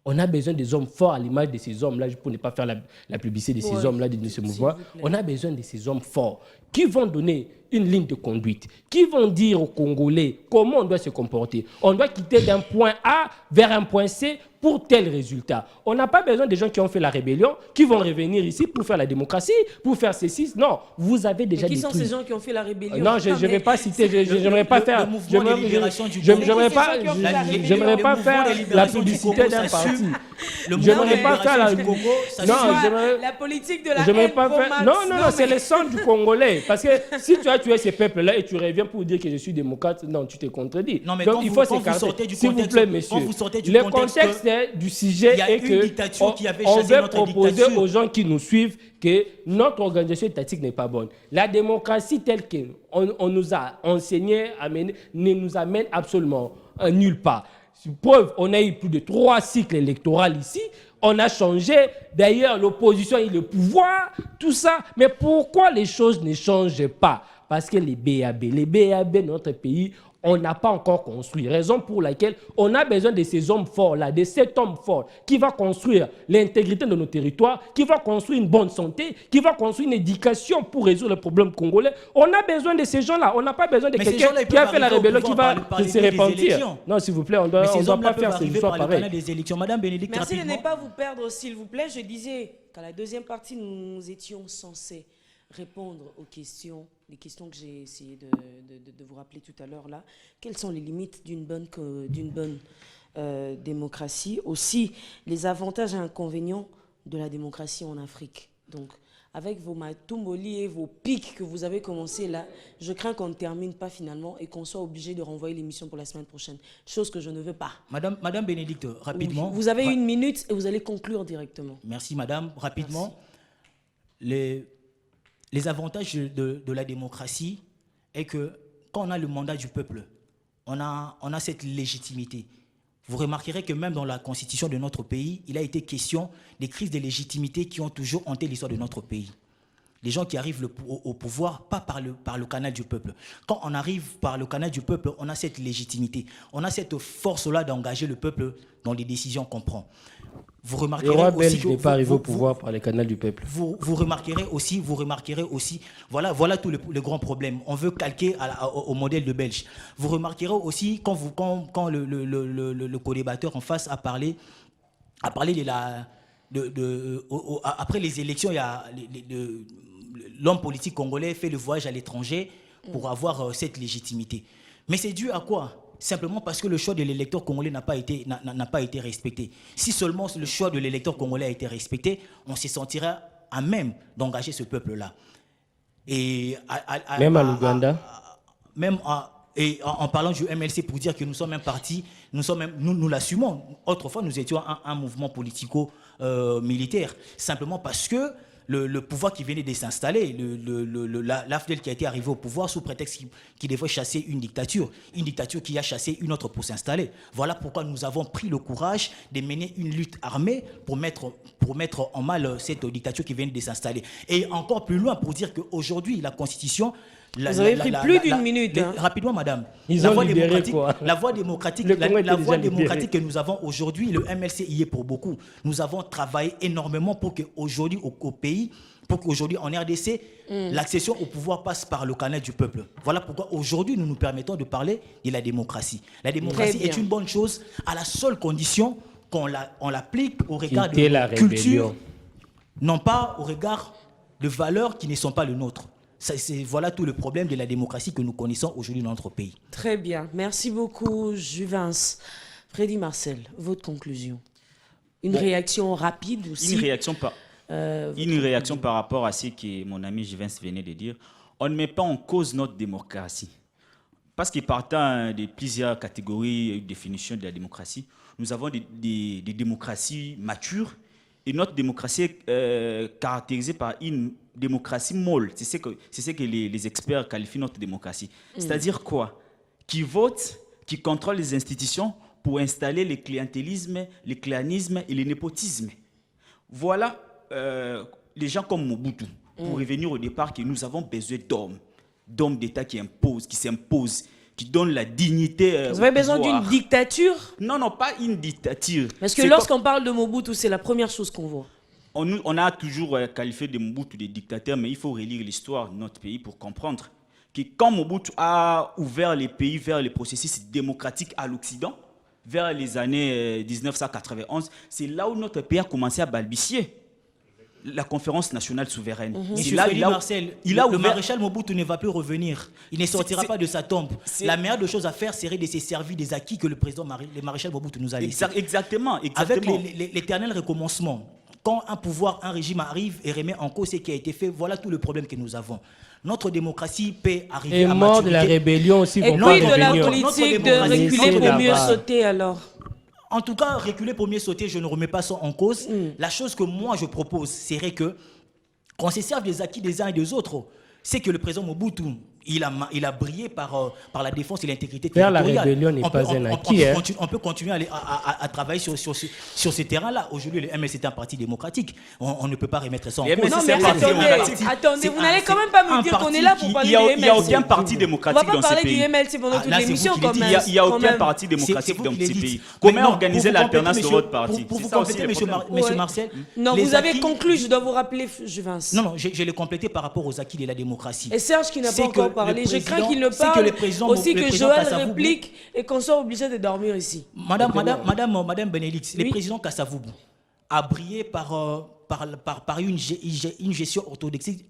On a besoin des hommes forts à l'image de ces hommes-là, pour ne pas faire la publicité de ces hommes-là, de ce mouvement. On a besoin de ces hommes forts qui vont donner une ligne de conduite, qui vont dire aux Congolais comment on doit se comporter. On doit quitter d'un point A vers un point C pour tel résultat. On n'a pas besoin des gens qui ont fait la rébellion, qui vont revenir ici pour faire la démocratie, pour faire ceci. Non, vous avez déjà Qui des sont trucs. ces gens qui ont fait la rébellion? Non, je ne vais pas citer, j'aimerais pas faire. Le mouvement de libération du J'aimerais Congo. pas, Qui ont fait la rébellion. j'aimerais pas Le faire mouvement de la libération du publicité Congo d'un s'assume. parti. Le mouvement J'aimerais de pas faire la. libération du Congo, ça Non, suit. j'aimerais. La politique de la J'aimerais haine pas pro faire. max. Non, c'est mais- le sang du Congolais. Parce que si tu as tué ces peuples-là et tu reviens pour dire que je suis démocrate, non, tu t'es contredit. Non, mais donc quand il vous- faut quand vous s'écarter. sortez du S'il vous contexte- plaît, quand messieurs. vous sortez du Le contexte contexte du sujet il y a est une que dictature qui avait on chassé veut notre proposer dictature. aux gens qui nous suivent que notre organisation étatique n'est pas bonne. La démocratie telle qu'on nous a enseigné ne nous amène absolument nulle part. Preuve, on a eu plus de 3 cycles électoraux ici. On a changé. D'ailleurs, l'opposition a eu le pouvoir, tout ça. Mais pourquoi les choses ne changent pas? Parce que les BAB de notre pays, on n'a pas encore construit. Raison pour laquelle on a besoin de ces hommes forts-là, de cet homme fort qui va construire l'intégrité de nos territoires, qui va construire une bonne santé, qui va construire une éducation pour résoudre les problèmes congolais. On a besoin de ces gens-là. On n'a pas besoin de Mais ces quelqu'un gens-là, ils qui a peuvent fait la arriver au rébellion qui pouvoir va par le se biais des repentir. élections. Non, s'il vous plaît, on ne Mais ces doit hommes-là pas peuvent faire ces arriver histoires par le pareilles. canal des élections. Madame Bénédicte, Merci de rapidement. ne pas vous perdre, s'il vous plaît. Je disais qu'à la deuxième partie, nous étions censés répondre aux questions, les questions que j'ai essayé de vous rappeler tout à l'heure là. Quelles sont les limites d'une bonne démocratie? Aussi, les avantages et inconvénients de la démocratie en Afrique. Donc, avec vos Matumboli et vos pics que vous avez commencé là, je crains qu'on ne termine pas finalement et qu'on soit obligé de renvoyer l'émission pour la semaine prochaine. Chose que je ne veux pas. Madame Bénédicte, rapidement. Vous avez 1 minute et vous allez conclure directement. Merci, madame. Rapidement, les avantages de la démocratie est que quand on a le mandat du peuple, on a cette légitimité. Vous remarquerez que même dans la constitution de notre pays, il a été question des crises de légitimité qui ont toujours hanté l'histoire de notre pays. Les gens qui arrivent au pouvoir, pas par le canal du peuple. Quand on arrive par le canal du peuple, on a cette légitimité. On a cette force-là d'engager le peuple dans les décisions qu'on prend. Vous remarquerez le roi aussi belge que n'est pas arrivé au pouvoir par le canal du peuple. Vous remarquerez aussi, voilà tout le grand problème. On veut calquer au modèle de Belge. Vous remarquerez aussi quand le co-débatteur en face a parlé après les élections, il y a l'homme politique congolais fait le voyage à l'étranger pour avoir cette légitimité. Mais c'est dû à quoi? Simplement parce que le choix de l'électeur congolais n'a pas été respecté. Si seulement le choix de l'électeur congolais a été respecté, on se sentirait à même d'engager ce peuple-là. Et même à l'Ouganda. Et en parlant du MLC, pour dire que nous sommes un parti, nous l'assumons. Autrefois, nous étions un mouvement politico-militaire, simplement parce que le pouvoir qui venait de s'installer, l'AFDEL qui a été arrivé au pouvoir sous prétexte qu'il devait chasser une dictature qui a chassé une autre pour s'installer. Voilà pourquoi nous avons pris le courage de mener une lutte armée pour mettre en mal cette dictature qui venait de s'installer. Et encore plus loin, pour dire qu'aujourd'hui, la Constitution... Vous avez pris plus d'une minute. Rapidement, madame. Ils ont libéré quoi? La voie démocratique que nous avons aujourd'hui, le MLC y est pour beaucoup. Nous avons travaillé énormément pour qu'aujourd'hui, au pays, pour qu'aujourd'hui, en RDC, l'accession au pouvoir passe par le canal du peuple. Voilà pourquoi aujourd'hui, nous nous permettons de parler de la démocratie. La démocratie est une bonne chose à la seule condition qu'on l'applique au regard de la culture, non pas au regard de valeurs qui ne sont pas les nôtres. Voilà tout le problème de la démocratie que nous connaissons aujourd'hui dans notre pays. Très bien. Merci beaucoup, Juvence. Freddy Marcel, votre conclusion. Une réaction rapide aussi. Une réaction par rapport à ce que mon ami Juvence venait de dire. On ne met pas en cause notre démocratie. Parce que partant de plusieurs catégories et définitions de la démocratie, nous avons des démocraties matures. Et notre démocratie est caractérisée par une démocratie molle. C'est ce que les experts qualifient notre démocratie. C'est-à-dire quoi? Qui vote, qui contrôle les institutions pour installer le clientélisme, le clanisme et le népotisme. Voilà les gens comme Mobutu, pour revenir au départ, que nous avons besoin d'hommes d'État qui s'imposent, qui donnent la dignité. Vous avez besoin d'une dictature? Non, pas une dictature. Parce que lorsqu'on parle de Mobutu, c'est la première chose qu'on voit. On a toujours qualifié de Mobutu de dictateur, mais il faut relire l'histoire de notre pays pour comprendre que quand Mobutu a ouvert les pays vers les processus démocratiques à l'Occident, vers les années 1991, c'est là où notre pays a commencé à balbutier. La conférence nationale souveraine. Monsieur Marcel, le maréchal Mobutu ne va plus revenir. Il ne sortira pas de sa tombe. La meilleure des choses à faire serait de se servir des acquis que le maréchal Mobutu nous a laissés. Exactement. Avec l'éternel recommencement. Quand un régime arrive et remet en cause ce qui a été fait, voilà tout le problème que nous avons. Notre démocratie peut arriver à maturité. Et mort de la rébellion aussi. Et puis de la politique de reculer pour mieux sauter alors. En tout cas, reculer pour mieux sauter, je ne remets pas ça en cause. La chose que moi je propose serait qu'on se serve des acquis des uns et des autres. C'est que le président Mobutu, il a brillé par la défense et l'intégrité territoriale. La rébellion n'est pas un acquis. On peut continuer à travailler sur ces terrains-là. Aujourd'hui, le MLC est un parti démocratique. On ne peut pas remettre ça en cause. Non, mais attendez, vous n'allez quand même pas me dire qu'on est là pour parler du MLC. Il n'y a aucun parti démocratique dans ce pays. On va pas parler du MLC pendant toute l'émission quand même. Il n'y a aucun parti démocratique dans ce pays. Comment organiser l'alternance de votre parti? Pour vous compléter, monsieur Marcel. Non, vous avez conclu, je dois vous rappeler, Juvence. Non, je l'ai complété par rapport aux acquis de la démocratie. Et Serge qui n'a pas encore parlé. Je crains qu'il ne parle aussi que Joël réplique et qu'on soit obligé de dormir ici. Madame Benelix, le président Kassavoubou a brillé par une gestion orthodoxique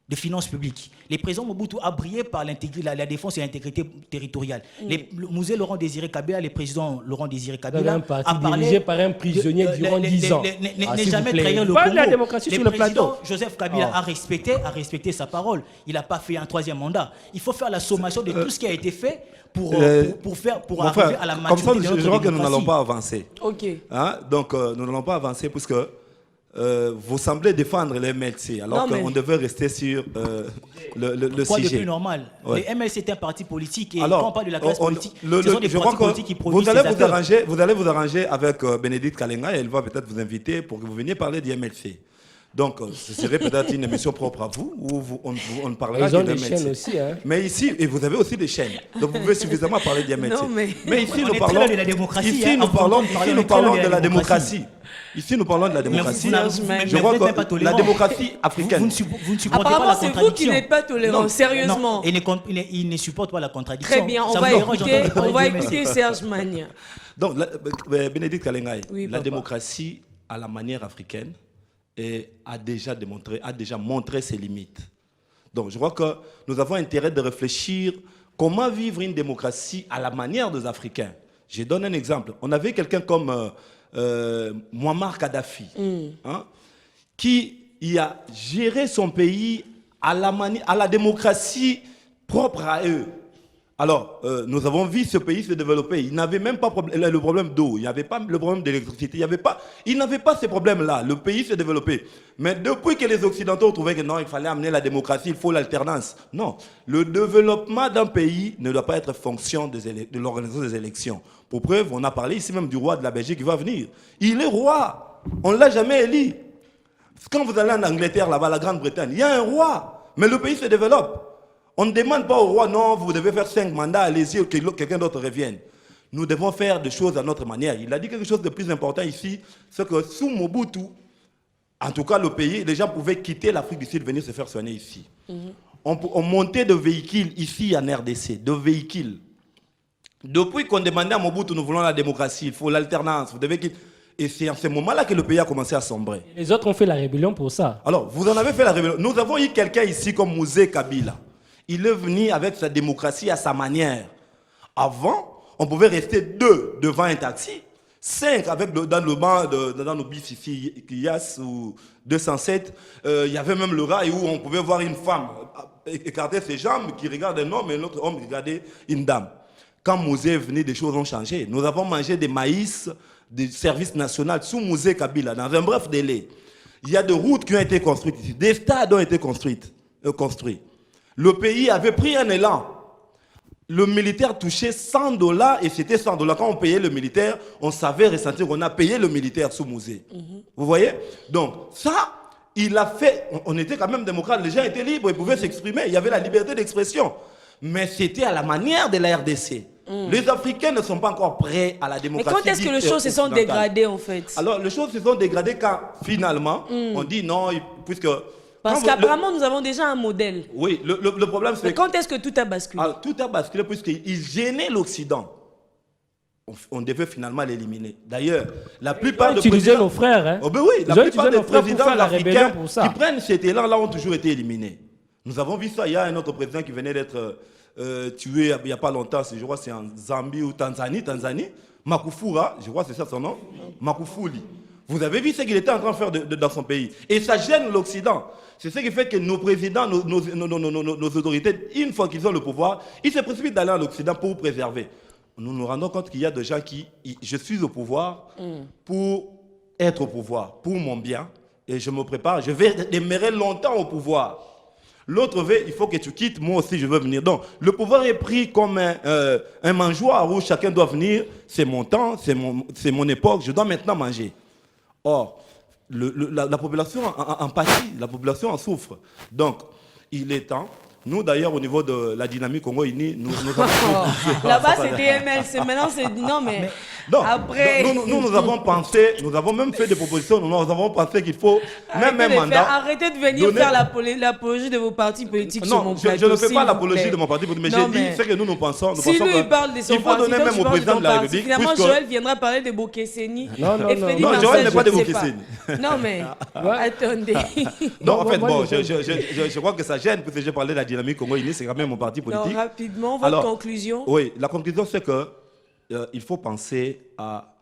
de finances publiques. Le président Mobutu a brillé par la défense et l'intégrité territoriale. Le musée Laurent Désiré Kabila, le président Laurent Désiré Kabila un parti dirigé par un prisonnier durant 10 ans. N'est jamais trahi le Congo. La démocratie sur le plateau. Joseph Kabila a respecté sa parole. Il n'a pas fait un troisième mandat. Il faut faire la sommation de tout ce qui a été fait pour arriver à la maturité de notre démocratie. Je crois que nous n'allons pas avancer. Ok. Donc nous n'allons pas avancer parce que vous semblez défendre le MLC, alors qu'on devait rester sur le Quoi de sujet. plus normal? Ouais. Le MLC est un parti politique et Alors, quand on parle de la classe politique, je ce sont des crois partis que politiques qui produisent vous allez ces acteurs. vous allez vous arranger avec Bénédicte Kalenga et elle va peut-être vous inviter pour que vous veniez parler du MLC. Donc, ce serait peut-être une émission propre à vous où on parlera Ils ont du des MLC. chaînes aussi. Hein. Mais ici, et vous avez aussi des chaînes. Donc, vous pouvez suffisamment parler du MLC. Non, mais- ici, On nous est parlons très loin de la démocratie, Ici, hein. nous parlons, Ici, ici, nous parlons de la démocratie. Ici, nous parlons de la démocratie. Je crois que la démocratie africaine. Vous ne supportez pas la Apparemment, c'est vous qui contradiction. n'êtes pas tolérant, Non, sérieusement. non, il ne supporte pas la contradiction. Très bien, on Ça va vous dérange écouter, d'entendre parler on va du MLC? écouter Serge Magne. Donc, Bénédicte Kalenga, Oui, la papa. démocratie à la manière africaine a déjà montré ses limites. Donc, je crois que nous avons intérêt de réfléchir comment vivre une démocratie à la manière des Africains. Je donne un exemple. On avait quelqu'un comme Muammar Kadhafi, hein, qui a géré son pays à la démocratie propre à eux. Alors, nous avons vu ce pays se développer. Il n'avait même pas le problème d'eau, il n'y avait pas le problème d'électricité, il n'avait pas ces problèmes-là. Le pays s'est développé. Mais depuis que les Occidentaux ont trouvé que non, il fallait amener la démocratie, il faut l'alternance. Non, le développement d'un pays ne doit pas être fonction de l'organisation des élections. Pour preuve, on a parlé ici même du roi de la Belgique qui va venir. Il est roi. On ne l'a jamais élu. Quand vous allez en Angleterre, là-bas, la Grande-Bretagne, il y a un roi, mais le pays se développe. On ne demande pas au roi, non, vous devez faire 5 mandats, allez-y, que quelqu'un d'autre revienne. Nous devons faire des choses à notre manière. Il a dit quelque chose de plus important ici, c'est que sous Mobutu, en tout cas le pays, les gens pouvaient quitter l'Afrique du Sud, venir se faire soigner ici. On montait de véhicules ici en RDC, de véhicules. Depuis qu'on demandait à Mobutu, nous voulons la démocratie, il faut l'alternance, vous devez quitter. Et c'est en ce moment-là que le pays a commencé à sombrer. Les autres ont fait la rébellion pour ça. Alors, vous en avez fait la rébellion. Nous avons eu quelqu'un ici comme Mouzé Kabila. Il est venu avec sa démocratie à sa manière. Avant, on pouvait rester 2 devant un taxi, 5 dans le banc, dans nos bus ici, Kias ou 207. Il y avait même le rail où on pouvait voir une femme écarter ses jambes qui regarde un homme et l'autre homme regardait une dame. Quand Mouzé est venu, des choses ont changé. Nous avons mangé des maïs, des services nationaux sous Mouzé Kabila, dans un bref délai. Il y a des routes qui ont été construites ici, des stades ont été construits. Le pays avait pris un élan. Le militaire touchait $100 et c'était $100. Quand on payait le militaire, on savait ressentir qu'on a payé le militaire sous Mouzé. Vous voyez? Donc ça, il a fait, on était quand même démocrate, les gens étaient libres, ils pouvaient s'exprimer, il y avait la liberté d'expression. Mais c'était à la manière de la RDC. Les Africains ne sont pas encore prêts à la Mais démocratie. quand est-ce que les choses se sont dégradées en fait? Alors les choses se sont dégradées quand finalement on dit non, puisque... Parce qu'apparemment nous avons déjà un modèle. Oui, le problème c'est... Mais quand est-ce que tout a basculé? Alors, tout a basculé puisqu'il gênait l'Occident. On devait finalement l'éliminer. D'ailleurs, la plupart des présidents... nos frères, hein. Oh ben oui, la plupart des présidents africains qui prennent cet élan-là ont toujours été éliminés. Nous avons vu ça, il y a un autre président qui venait d'être tué il n'y a pas longtemps, je crois que c'est en Zambie ou Tanzanie, Makufura, je crois que c'est ça son nom, Makufuli. Vous avez vu ce qu'il était en train de faire dans son pays. Et ça gêne l'Occident. C'est ce qui fait que nos présidents, nos autorités, une fois qu'ils ont le pouvoir, ils se précipitent d'aller à l'Occident pour vous préserver. Nous nous rendons compte qu'il y a des gens qui... Je suis au pouvoir pour être au pouvoir, pour mon bien. Et je me prépare, je vais demeurer longtemps au pouvoir. L'autre veut, il faut que tu quittes, moi aussi je veux venir. Donc, le pouvoir est pris comme un mangeoire où chacun doit venir. C'est mon temps, c'est mon époque, je dois maintenant manger. Or, la population en pâtit, la population en souffre. Donc, il est temps. Nous, d'ailleurs, au niveau de la dynamique Congo-Uni, nous avons... Là-bas, c'est DML, maintenant c'est... Non, mais non, après... Nous avons pensé, nous avons même fait des propositions, nous avons pensé qu'il faut même un mandat... Arrêtez de venir faire l'apologie de vos partis politiques sur mon plateau. Je ne fais pas l'apologie de mon parti politique, mais j'ai dit ce que nous pensons. Si lui, il parle de son parti, il faut donner même au président de la République... Finalement, Joël viendra parler de Bokeseni. Non, Joël n'est pas de Bokeseni. Non, mais attendez. Non, en fait, bon, je crois que ça gêne, puisque j'ai parlé de la dynamique Congo-Uni, c'est quand même mon parti politique. Non, rapidement, votre conclusion. Oui, la conclusion, c'est que il faut penser à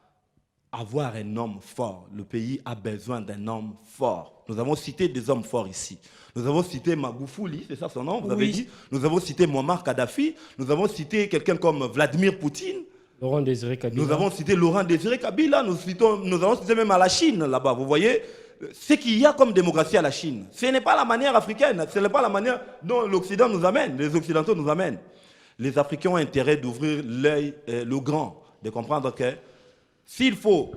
avoir un homme fort. Le pays a besoin d'un homme fort. Nous avons cité des hommes forts ici. Nous avons cité Magoufouli, c'est ça son nom, vous avez dit. Nous avons cité Muammar Kadhafi. Nous avons cité quelqu'un comme Vladimir Poutine. Laurent Désiré Kabila. Nous avons cité Laurent Désiré Kabila. Nous avons cité même à la Chine, là-bas. Vous voyez, ce qu'il y a comme démocratie à la Chine, ce n'est pas la manière africaine, ce n'est pas la manière dont l'Occident nous amène, les Occidentaux nous amènent. Les Africains ont intérêt d'ouvrir l'œil, le grand, de comprendre que s'il faut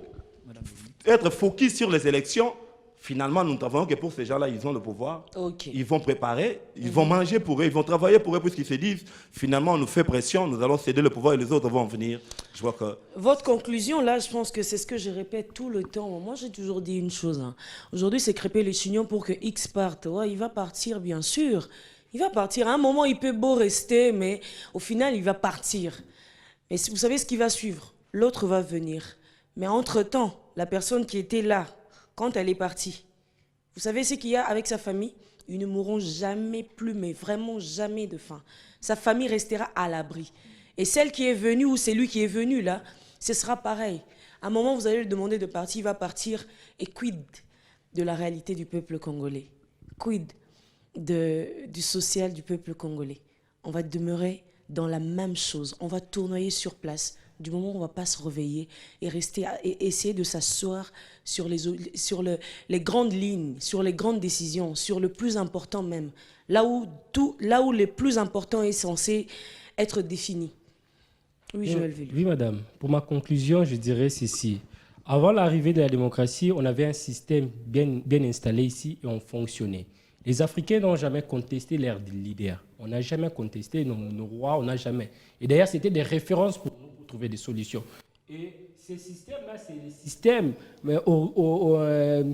être focus sur les élections, finalement, nous savons que pour ces gens-là, ils ont le pouvoir. Ok. Ils vont préparer, ils vont manger pour eux, ils vont travailler pour eux, puisqu'ils se disent, finalement, on nous fait pression, nous allons céder le pouvoir et les autres vont venir. Je vois que... Votre conclusion, là, je pense que c'est ce que je répète tout le temps. Moi, j'ai toujours dit une chose. Hein. Aujourd'hui, c'est crêper les chignons pour que X parte. Ouais, il va partir, bien sûr. Il va partir. À un moment, il peut beau rester, mais au final, il va partir. Et vous savez ce qui va suivre? L'autre va venir. Mais entre-temps, la personne qui était là, quand elle est partie, vous savez ce qu'il y a avec sa famille? Ils ne mourront jamais plus, mais vraiment jamais de faim. Sa famille restera à l'abri. Et celle qui est venue, ou c'est lui qui est venu là, ce sera pareil. À un moment, vous allez lui demander de partir, il va partir. Et quid de la réalité du peuple congolais? Quid du social du peuple congolais? On va demeurer dans la même chose. On va tournoyer sur place. Du moment où on ne va pas se réveiller et et essayer de s'asseoir sur les grandes lignes, sur les grandes décisions, sur le plus important même, là où le plus important est censé être défini. Oui, Joël Velou. Oui, madame. Pour ma conclusion, je dirais ceci. Avant l'arrivée de la démocratie, on avait un système bien installé ici et on fonctionnait. Les Africains n'ont jamais contesté leur leader. On n'a jamais contesté nos rois, on n'a jamais. Et d'ailleurs, c'était des références pour nous. Trouver des solutions. Et ce système-là, c'est le système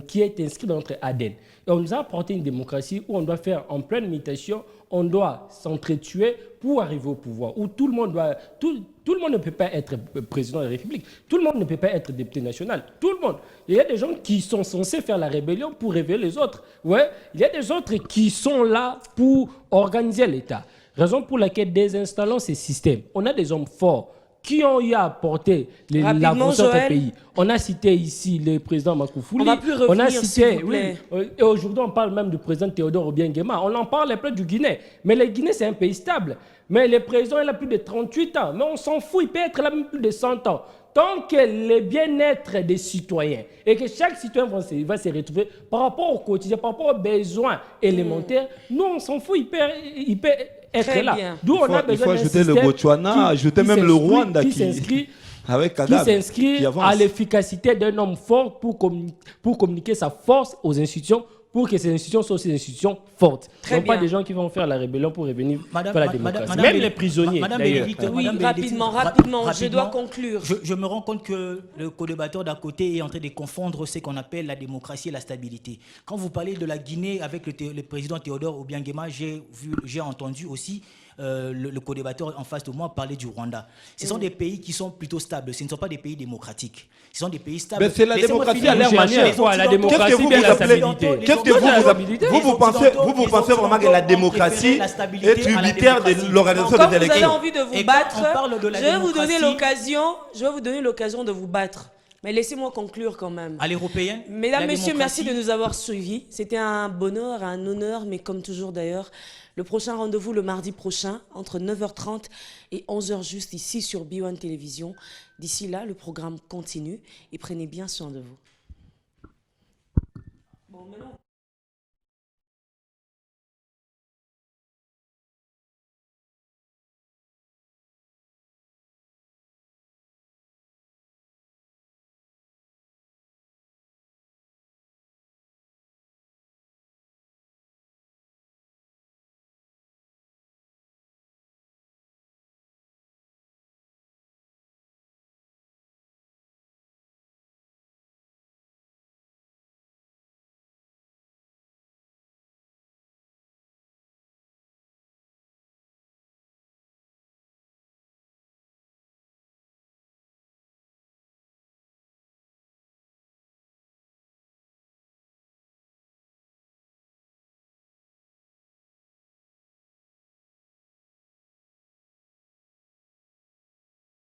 qui est inscrit dans notre ADN. Et on nous a apporté une démocratie où on doit faire en pleine imitation, on doit s'entretuer pour arriver au pouvoir, où tout le monde ne peut pas être président de la République, tout le monde ne peut pas être député national, tout le monde. Il y a des gens qui sont censés faire la rébellion pour révéler les autres. Ouais, il y a des autres qui sont là pour organiser l'État. Raison pour laquelle désinstallons ces systèmes. On a des hommes forts qui ont eu à apporter l'avancée de notre pays. On a cité ici le président Makoufouli. On va plus revenir, on a cité, s'il vous plaît. Oui, et aujourd'hui on parle même du président Théodore Obiang Nguema. On en parle plus du Guinée. Mais le Guinée, c'est un pays stable. Mais le président, il a plus de 38 ans. Mais on s'en fout, il peut être là même plus de 100 ans. Tant que le bien-être des citoyens et que chaque citoyen va se retrouver par rapport au quotidien, par rapport aux besoins élémentaires, nous, on s'en fout, il peut être très là. Bien. D'où on a besoin d'un ajouter le Botswana, ajouter même le Rwanda qui s'inscrit à l'efficacité d'un homme fort pour communiquer sa force aux institutions, pour que ces institutions soient des institutions fortes. Très non bien. pas des gens qui vont faire la rébellion pour revenir faire la démocratie. Madame Même les prisonniers, d'ailleurs. Oui, rapidement, je dois conclure. Je me rends compte que le co-débatteur d'à côté est en train de confondre ce qu'on appelle la démocratie et la stabilité. Quand vous parlez de la Guinée avec le président Théodore Obiang Nguema, j'ai entendu aussi le co-débatteur en face de moi parler du Rwanda. Ce sont des pays qui sont plutôt stables, ce ne sont pas des pays démocratiques. Ce sont des pays stables. Mais c'est la démocratie à leur manière. La démocratie, bien la stabilité. Qu'est-ce que vous pensez vraiment que la démocratie est tributaire de l'organisation Quand des vous avez élections? envie de vous Et battre, quand on parle de la je vais vous donner démocratie- l'occasion de vous battre. Mais laissez-moi conclure quand même. À l'européenne, Mesdames, la messieurs, merci démocratie- de nous avoir suivis. C'était un bonheur, un honneur, mais comme toujours d'ailleurs, le prochain rendez-vous le mardi prochain, entre 9h30 et 11h juste, ici sur B1 Télévision. D'ici là, le programme continue et prenez bien soin de vous. Bon, maintenant...